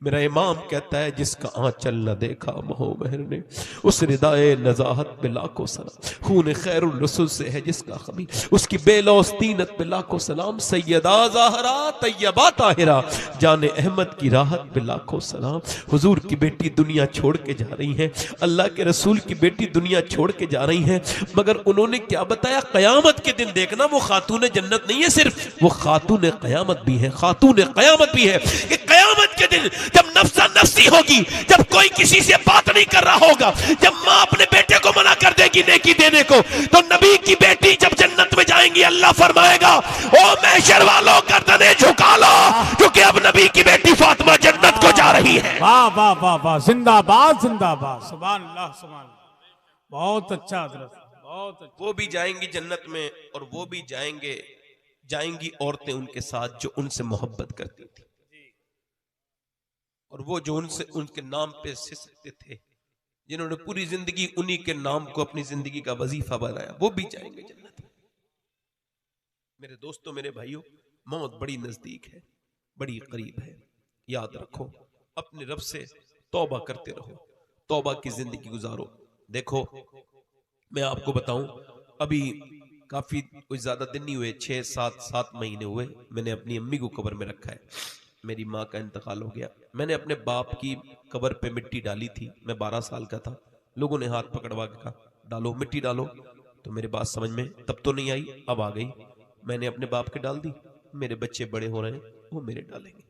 मेरा इमाम कहता है जिसका आंचल न देखा मोहम्मद ने, उस रिदाए नजाहत पे लाखों सलाम। खून खैरुल रसूल से है जिसका खमी, उसकी बेलौस तीनत पे लाखों सलाम। सैयदा ज़हरा तैयबा ताहिरा, जाने अहमद की राहत पे लाखों सलाम। हुजूर की बेटी दुनिया छोड़ के जा रही है, अल्लाह के रसूल की बेटी दुनिया छोड़ के जा रही है, मगर उन्होंने क्या बताया? कयामत के दिन देखना वो खातून जन्नत नहीं है सिर्फ, वो खातून कयामत भी है, खातून कयामत भी है। कि कयामत के दिन जब नफ्सा नफ्सी होगी, जब कोई किसी से बात नहीं कर रहा होगा, जब माँ अपने बेटे को मना कर देगी नेकी देने को, तो नबी की बेटी जब जन्नत में जाएंगी, अल्लाह फरमाएगा ओ महशर वालों गर्दनें झुका लो, क्योंकि अब नबी की बेटी फातिमा जन्नत को जा रही है। वाह वाह वाह वाह, जिंदाबाद जिंदाबाद, सुभान अल्लाह सुभान अल्लाह। बहुत अच्छा हजरत, बहुत अच्छा। वो भी जाएंगी जन्नत में, और वो भी जाएंगी औरतें उनके साथ जो उनसे मोहब्बत करती थी, और वो जो उनसे उनके नाम पे सिसकते थे, जिन्होंने पूरी जिंदगी उन्हीं के नाम को अपनी जिंदगी का वजीफा बनाया, वो भी जाएंगे जन्नत में। मेरे दोस्तों, मेरे भाइयों, मौत बड़ी नजदीक है, बड़ी करीब है। याद रखो, अपने रब से तौबा करते रहो, तौबा की जिंदगी गुजारो। देखो मैं आपको बताऊं, अभी काफी कुछ ज्यादा दिन नहीं हुए, 6-7 महीने हुए, मैंने अपनी अम्मी को कब्र में रखा है। मेरी माँ का इंतकाल हो गया। मैंने अपने बाप की कब्र पे मिट्टी डाली थी, मैं 12 साल का था। लोगों ने हाथ पकड़वा के कहा डालो मिट्टी डालो, तो मेरे बात समझ में तब तो नहीं आई, अब आ गई। मैंने अपने बाप के डाल दी, मेरे बच्चे बड़े हो रहे हैं, वो मेरे डालेंगे।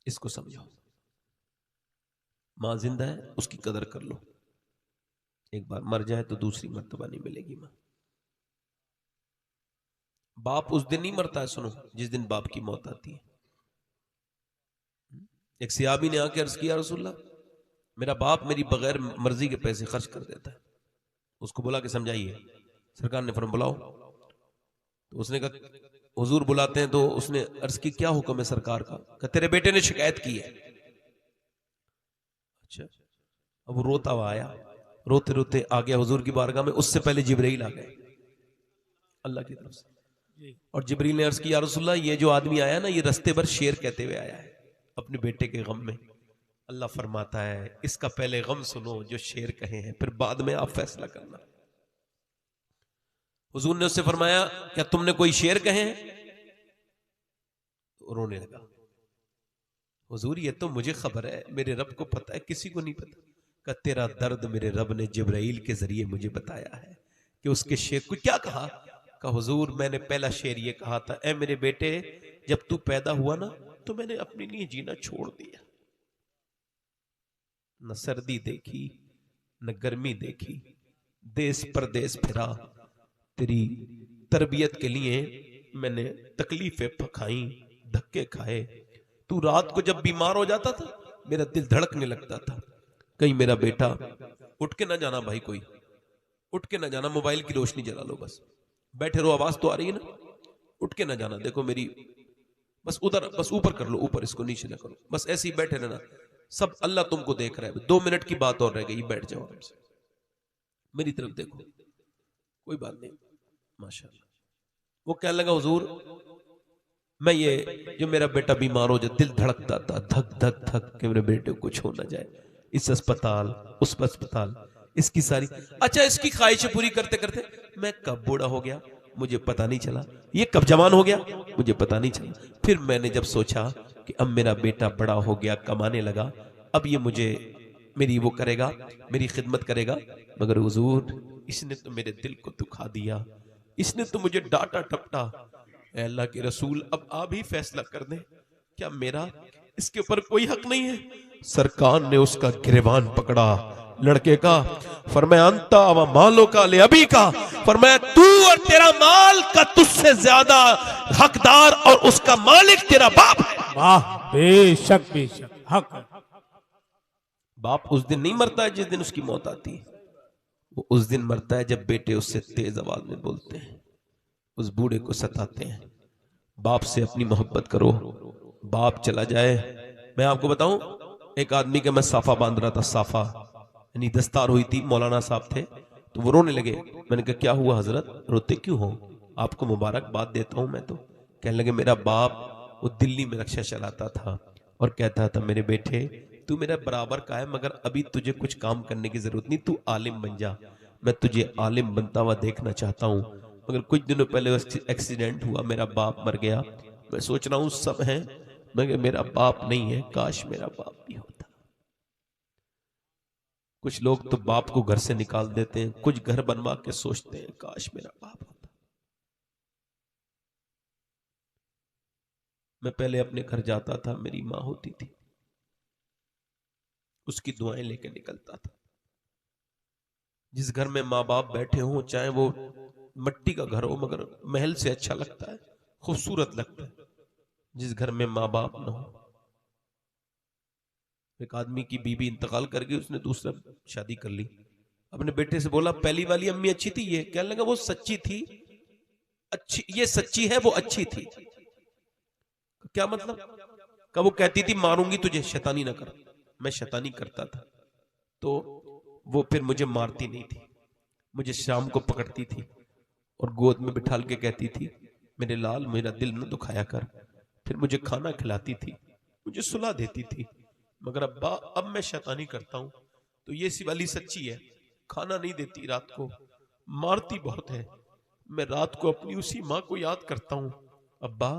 इसको समझो, माँ जिंदा है उसकी कदर कर लो, एक बार मर जाए तो दूसरी मर्तबा नहीं मिलेगी माँ। बाप उस दिन नहीं मरता है, सुनो, जिस दिन बाप की मौत आती है। एक सियाबी ने आके अर्ज किया, रसूलल्लाह मेरा बाप मेरी बगैर मर्जी के पैसे खर्च कर देता है। उसको बुला के समझाइए। सरकार ने फरमाया बुलाओ। तो उसने कहा हुजूर बुलाते हैं। तो उसने अर्ज की क्या हुक्म है सरकार का? कहा तेरे बेटे ने शिकायत की है। अच्छा, अब वो रोता हुआ आया, रोते रोते आ गया हुजूर की बारगाह में। उससे पहले जिब्रील आ गए अल्लाह की तरफ से, और जिब्रील ने अर्ज की या रसूलल्लाह ये जो आदमी आया ना, ये रास्ते भर शेर कहते हुए आया है अपने बेटे के गम में। अल्लाह फरमाता है इसका पहले गम सुनो जो शेर कहे हैं, फिर बाद में आप फैसला करना। हुजूर ने उससे फरमाया क्या तुमने कोई शेर कहे हैं? तो रोने लगा। हुजूर ये तो मुझे खबर है, मेरे रब को पता है, किसी को नहीं पता। का तेरा दर्द मेरे रब ने जिब्राइल के जरिए मुझे बताया है कि उसके शेर को क्या कहा। का हुजूर मैंने पहला शेर ये कहा था, ऐ मेरे बेटे जब तू पैदा हुआ ना तो मैंने अपने लिए जीना छोड़ दिया। न सर्दी देखी न गर्मी देखी, देश परदेश फिरा, तेरी तरबियत के लिए मैंने तकलीफें खाई, धक्के खाए। तू रात को जब बीमार हो जाता था मेरा दिल धड़कने लगता था, कहीं मेरा बेटा उठ के ना जाना, भाई कोई उठ के ना जाना, मोबाइल की रोशनी जला लो, बस बैठे रहो, आवाज तो आ रही है ना, उठ के ना जाना, देखो मेरी बस उधर, बस ऊपर कर लो, ऊपर इसको नीचे ना करो, बस ऐसे ही बैठे रहना, सब अल्लाह तुमको देख रहा है। 2 मिनट की बात और रह गई, बैठ जाओ आराम से, मेरी तरफ देखो, कोई बात नहीं, माशाल्लाह। वो कहने लगा हुजूर मैं ये जो मेरा बेटा बीमार हो जाए, दिल धड़कता था धक धक धक कि मेरे बेटे को कुछ हो ना जाए, इस अस्पताल उस अस्पताल, इसकी सारी, अच्छा इसकी ख्वाहिशें पूरी करते करते मैं कब बूढ़ा हो गया मुझे पता नहीं चला, ये कब जवान हो गया मुझे पता नहीं चला। फिर मैंने जब सोचा कि अब मेरा बेटा बड़ा हो गया, कमाने लगा, अब ये मुझे मेरी वो करेगा, मेरी खिदमत करेगा, मगर हुजूर इसने तो मेरे दिल को दुखा दिया, इसने तो मुझे डांटा टपटा। अल्लाह के रसूल अब आप ही फैसला कर दें, क्या मेरा इसके ऊपर कोई हक नहीं है? सरकार ने उसका गिरबान पकड़ा, लड़के का। फरमाया अंता व मालो का ले अभी का, फरमाया तू और तेरा माल का तुझसे ज्यादा हकदार और उसका मालिक तेरा बाप है। वाह, बेशक बेशक, हक है। बाप उस दिन नहीं मरता है जिस दिन उसकी मौत आती है, वो उस दिन मरता है जब बेटे उससे तेज आवाज में बोलते हैं, उस बूढ़े को सताते हैं। बाप से अपनी मोहब्बत करो। बाप चला जाए, मैं आपको बताऊं, एक आदमी के मैं साफा बांध रहा था, साफा यानी दस्तार हुई थी, मौलाना साहब थे, तो वो रोने लगे। मैंने कहा क्या हुआ हजरत, रोते क्यों हो, आपको मुबारकबाद देता हूं मैं तो। कहने लगे मेरा बाप वो दिल्ली में रक्षा चलाता था और कहता था मेरे बेटे तू मेरा बराबर का है, मगर अभी तुझे कुछ काम करने की जरूरत नहीं, तू आलिम बन जा, मैं तुझे आलिम बनता हुआ देखना चाहता हूं। मगर कुछ दिनों पहले एक्सीडेंट हुआ, मेरा बाप मर गया, मैं सोच रहा हूं सब हैं मगर मेरा बाप नहीं है, काश मेरा बाप भी होता। कुछ लोग तो बाप को घर से निकाल देते हैं, कुछ घर बनवा के सोचते हैं काश मेरा बाप होता। मैं पहले अपने घर जाता था, मेरी मां होती थी, उसकी दुआएं लेके निकलता था। जिस घर में माँ बाप बैठे हों, चाहे वो मिट्टी का घर हो मगर महल से अच्छा लगता है, खूबसूरत लगता है। जिस घर में माँ बाप न हो, एक आदमी की बीबी इंतकाल कर गई, उसने दूसरा शादी कर ली। अपने बेटे से बोला पहली वाली अम्मी अच्छी थी, ये क्या लगा वो सच्ची थी, अच्छी ये सच्ची है, वो अच्छी थी। क्या मतलब, का वो कहती थी मारूंगी तुझे, शैतानी ना कर। मैं शैतानी करता था तो वो फिर मुझे मारती नहीं थी, मुझे शाम को पकड़ती थी और गोद में बिठाल के कहती थी मेरे लाल मेरा दिल न दुखाया कर। फिर मुझे खाना खिलाती थी, मुझे सुला देती थी। मगर अब्बा अब मैं शैतानी करता हूं तो ये सी वाली सच्ची है, खाना नहीं देती, रात को मारती बहुत है। मैं रात को अपनी उसी माँ को याद करता हूं, अब्बा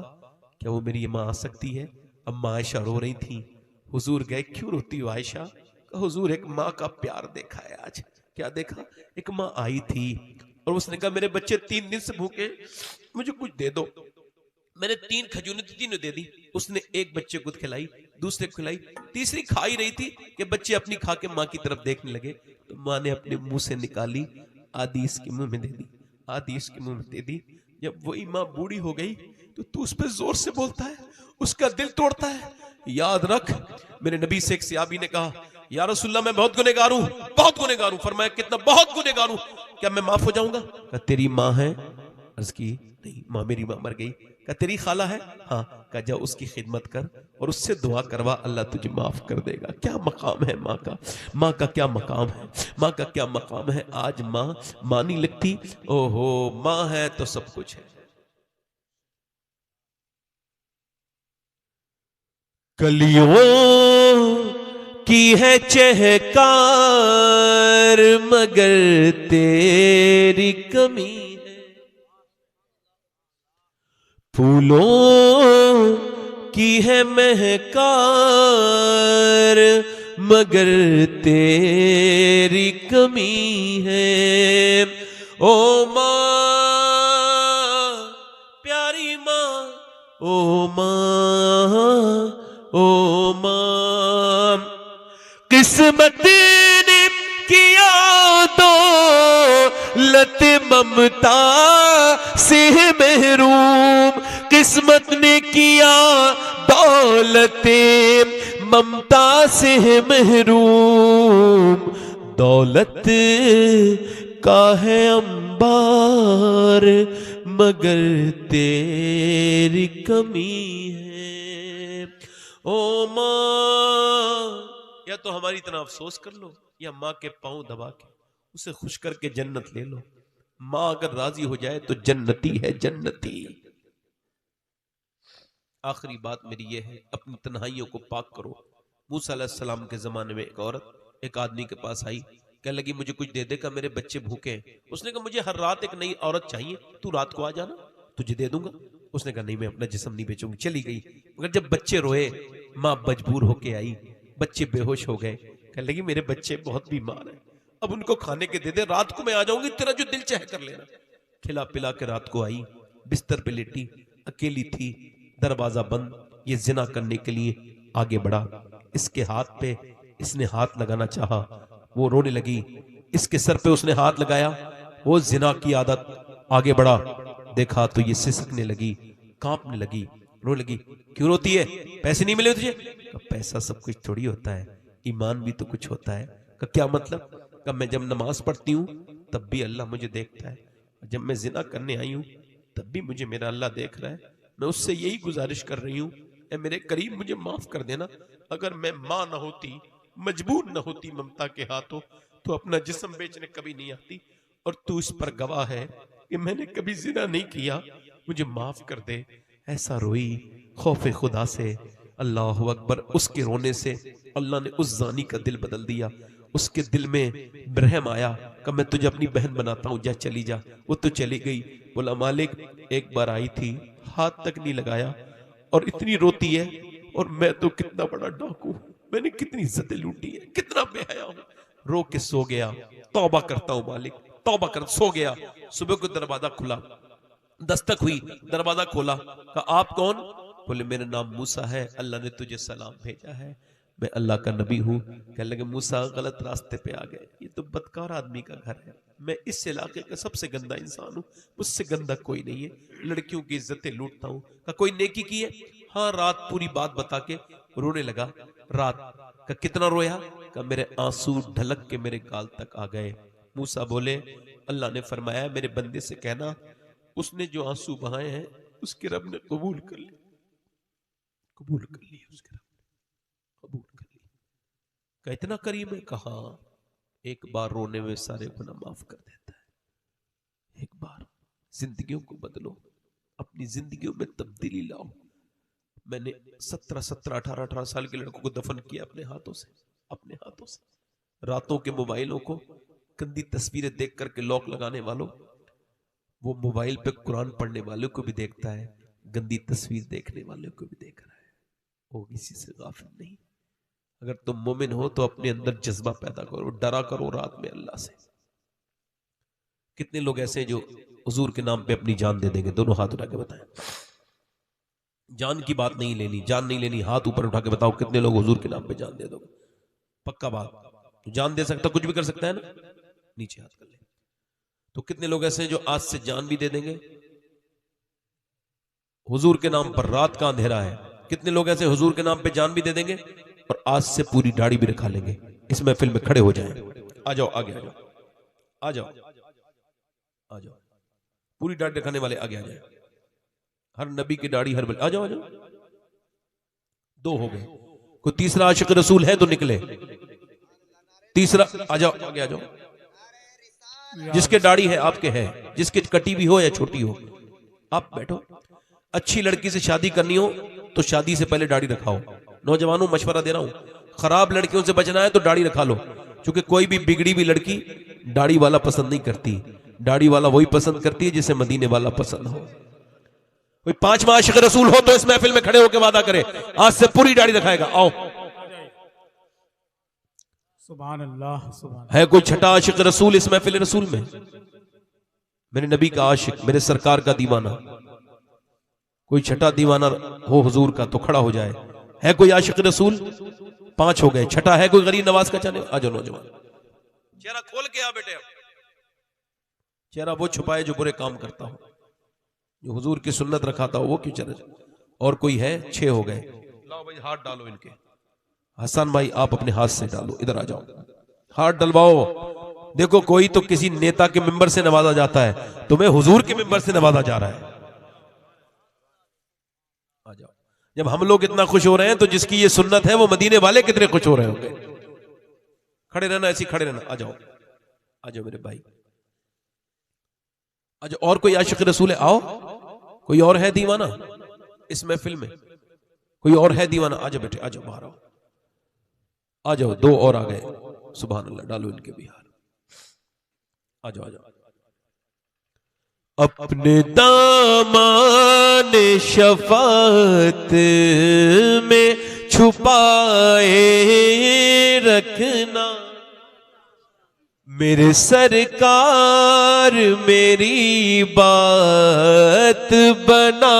क्या वो मेरी माँ आ सकती है। अम्मा आयशा रो रही थी, हुजूर गए क्यों रोती हो आयशा, हुजूर एक माँ का प्यार देखा है आज। क्या देखा, एक माँ आई थी और उसने कहा मेरे बच्चे 3 दिन से भूखे, मुझे कुछ दे दो। मैंने 3 खजूरें तीनों दे दी। उसने एक बच्चे को खिलाई, दूसरे को खिलाई, तीसरी खा ही रही थी कि बच्चे अपनी खा के माँ की तरफ देखने लगे, तो माँ ने अपने मुंह से निकाली, आधी इसके मुंह में दे दी, आधी इसके मुंह में दे दी। जब वही माँ बूढ़ी हो गई तो तू उस पर जोर से बोलता है, उसका दिल तोड़ता है। याद रख, मेरे नबी से एक सहाबी ने कहा या रसूलल्लाह मैं बहुत गुनहगार हूं, बहुत गुनहगार हूं। फरमाया कितना, बहुत गुनहगार हूं, क्या मैं माफ हो जाऊंगा। क्या तेरी माँ है, अर्ज की नहीं माँ, मेरी माँ मर गई। क्या तेरी खाला है, हाँ। क्या जा उसकी खिदमत कर और उससे दुआ करवा, अल्लाह तुझे माफ कर देगा। क्या मकाम है माँ का, माँ का क्या मकाम है, माँ का क्या मकाम है। आज माँ नहीं लगती, ओहो माँ है तो सब कुछ है। कलियों की है चहकार मगर तेरी कमी है, फूलों की है महकार मगर तेरी कमी है। ओ माँ प्यारी माँ, ओ माँ, ओ माँ, किस्मत ने किया दौलत ममता से महरूम, किस्मत ने किया दौलत ममता से महरूम। दौलत का है अंबार मगर तेरी कमी है। ओ माँ, या तो हमारी तरह अफसोस कर लो या माँ के पांव दबा के उसे खुश करके जन्नत ले लो। माँ अगर राजी हो जाए तो जन्नती है, जन्नती। आखिरी बात मेरी यह है, अपनी तन्हाइयों को पाक करो। मूसा अलैहिस्सलाम के जमाने में एक औरत एक आदमी के पास आई, कहने लगी मुझे कुछ दे देगा, मेरे बच्चे भूखे हैं। उसने कहा मुझे हर रात एक नई औरत चाहिए, तू रात को आ जाना, तुझे दे दूंगा। उसने कहा नहीं, मैं अपना जिस्म नहीं बेचूंगी। चली गई, मगर जब बच्चे रोए, माँ मजबूर होके आई, बच्चे बेहोश हो गए। कहने लगी मेरे बच्चे बहुत बीमार हैं, अब उनको खाने के दे दे, रात को मैं आ जाऊंगी, तेरा जो दिल चाहे कर लेना। खिला पिला के रात को आई, बिस्तर पे लेटी, अकेली थी, दरवाजा बंद। ये जिना करने के लिए आगे बढ़ा, इसके हाथ पे इसने हाथ लगाना चाहा, वो रोने लगी, इसके सर पे उसने हाथ लगाया, वो जिना की आदत, आगे बढ़ा, देखा तो ये सिसकने लगी, कांपने लगी, रो लगी। क्यों रोती है? पैसे नहीं मिले तुझे? पैसा सब कुछ थोड़ी होता है, ईमान भी तो कुछ होता है। क्या मतलब? मैं जब नमाज पढ़ती हूँ तब भी अल्लाह मुझे देखता है, जब मैं जिना करने आई हूँ तब भी मुझे मेरा अल्लाह देख रहा है। मैं उससे यही गुजारिश कर रही हूँ, ए मेरे करीब मुझे माफ कर देना। अगर मैं माँ न होती, मजबूर न होती ममता के हाथों, तो अपना जिस्म बेचने कभी नहीं आती। और तू इस पर गवाह है कि मैंने कभी जिना नहीं किया, मुझे माफ कर दे। ऐसा रोई खौफे खुदा से। अल्लाह अकबर। उसके रोने से अल्लाह ने उस जानी का दिल बदल दिया। उसके दिल में रहम आया कि मैं तुझे अपनी बहन बनाता हूं, जा चली जा। वो तो चली गई। बोला मालिक एक बार आई थी, हाथ तक नहीं लगाया और इतनी रोती है, और मैं तो कितना बड़ा डाकू, मैंने कितनी इज्जतें लूटी है, कितना बेहया हूं। रो के सो गया, तौबा करता हूं मालिक, तौबा कर। सो गया। सुबह को दरवाजा खुला, दस्तक हुई, दरवाजा खोला, कहा आप कौन? बोले मेरा नाम मूसा है, अल्लाह ने तुझे सलाम भेजा है, मैं अल्लाह का नबी हूं। कहने लगे मूसा गलत रास्ते पे आ गए, ये तो बदकार आदमी का घर है, मैं इस इलाके का सबसे गंदा इंसान हूं, मुझसे गंदा कोई नहीं है, लड़कियों की इज्जतें लूटता हूं। कहा कोई नेकी की है? हाँ, रात पूरी बात बता के रोने लगा। रात का कितना रोया? का मेरे आंसू ढलक के मेरे गाल तक आ गए। मूसा बोले अल्लाह ने फरमाया मेरे बंदे से कहना, उसने जो आंसू बहाए हैं उसके रब ने कबूल कर लिया, कबूल कर लिया, उसके रब ने कबूल कर लिया। का इतना करीम है? कहा एक बार रोने में सारे गुनाह माफ कर देता है। एक बार जिंदगियों को बदलो, अपनी जिंदगियों में तब्दीली लाओ। मैंने 17 18 साल के लड़कों को दफन किया अपने हाथों से, अपने हाथों से। रातों के मोबाइलों को, गंदी तस्वीरें देख करके लॉक लगाने वालों, वो मोबाइल पे कुरान पढ़ने वालों को भी देखता है, गंदी तस्वीर देखने वालों को भी देख रहा है। वो किसी से गाफिल नहीं। अगर तुम मोमिन हो तो अपने अंदर जज्बा पैदा करो, डरा करो रात में अल्लाह से। कितने लोग ऐसे हैं जो हुजूर के नाम पे अपनी जान दे देंगे? दोनों हाथ उठा के बताएं। जान की बात नहीं लेनी, जान नहीं लेनी, हाथ ऊपर उठा के बताओ कितने लोग हुजूर के नाम पे जान दे दोगे? पक्का बात। तो जान दे सकता, कुछ भी कर सकता है ना? नीचे हाथ कर ले। तो कितने लोग ऐसे हैं जो आज से जान भी दे देंगे हुजूर के नाम पर? रात का अंधेरा है, कितने लोग ऐसे हुजूर के नाम पे जान भी दे देंगे और आज से पूरी दाढ़ी भी रखा लेंगे। इस महफिल में खड़े हो जाएं। आ जाओ, आगे आ जाओ, आ जाओ, आ जाओ। पूरी दाढ़ी रखने वाले आगे आ जाए। हर नबी की दाढ़ी हर आ जाओ, आ जाओ। दो हो गए। कोई तीसरा आशिक रसूल है तो निकले। तीसरा आ जाओ, आगे आ जाओ। जिसके दाढ़ी है आपके है, जिसके कटी भी हो या छोटी हो, आप बैठो। अच्छी लड़की से शादी करनी हो तो शादी से पहले दाढ़ी रखाओ। नौजवानों मशवरा दे रहा हूं, खराब लड़कियों से बचना है तो दाढ़ी रखा लो, क्योंकि कोई भी बिगड़ी हुई लड़की दाढ़ी वाला पसंद नहीं करती। दाढ़ी वाला वही पसंद करती है जिसे मदीने वाला पसंद हो। कोई 5वां आशिक रसूल हो तो इस महफिल में खड़े होकर वादा करे, आज से पूरी दाढ़ी रखाएगा। आओ। सुभान अल्लाह, सुभान। है कोई छठा आशिक रसूल इस महफिल रसूल में? मेरे नबी का आशिक, मेरे सरकार का दीवाना। कोई छठा दीवाना हो हुजूर का तो खड़ा हो जाए। है कोई आशिक रसूल? 5 हो गए। छठा है कोई गरीब नवाज का चाहने? आ जाओ नौजवान, चेहरा खोल के आ बेटे। चेहरा वो छुपाए जो बुरे काम करता हो, जो हुजूर की सुन्नत रखाता हो, वो क्यों चले जाए? और कोई है? 6 हो गए। लाओ भाई हाथ डालो इनके। हसन भाई आप अपने हाथ से डालो, इधर आ जाओ, हाथ डलवाओ। देखो कोई तो किसी नेता के मिंबर से नवाजा जाता है, तुम्हें हुजूर के मिंबर से नवाजा जा रहा है। आ जाओ। जब हम लोग इतना खुश हो रहे हैं तो जिसकी ये सुन्नत है वो मदीने वाले कितने खुश हो रहे होंगे। खड़े रहना, ऐसी खड़े रहना। आ जाओ, आ जाओ मेरे भाई, आ जाओ। और कोई आशिक रसूल है? आओ। कोई और है दीवाना इस महफिल में? कोई और है दीवाना? आ जाओ बेटे, आ जाओ, बाहर आओ, आ जाओ। 2 और आ गए। सुभान अल्लाह, डालो इनके भी हार। आ जाओ, आ जाओ। अपने दामन शफात में छुपाए रखना, मेरे सरकार मेरी बात बना।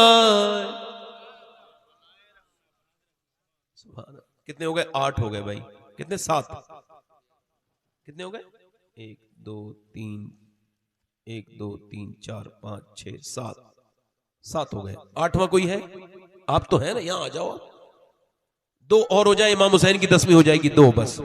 कितने हो गए? 8 हो गए भाई। कितने? 7। कितने हो गए? 1 2 3 1 2 3 4 5 6 7 7 हो गए। 8वां कोई है? आप तो है ना, यहां आ जाओ। 2 और हो जाए, इमाम हुसैन की 10वीं हो जाएगी। 2 बस।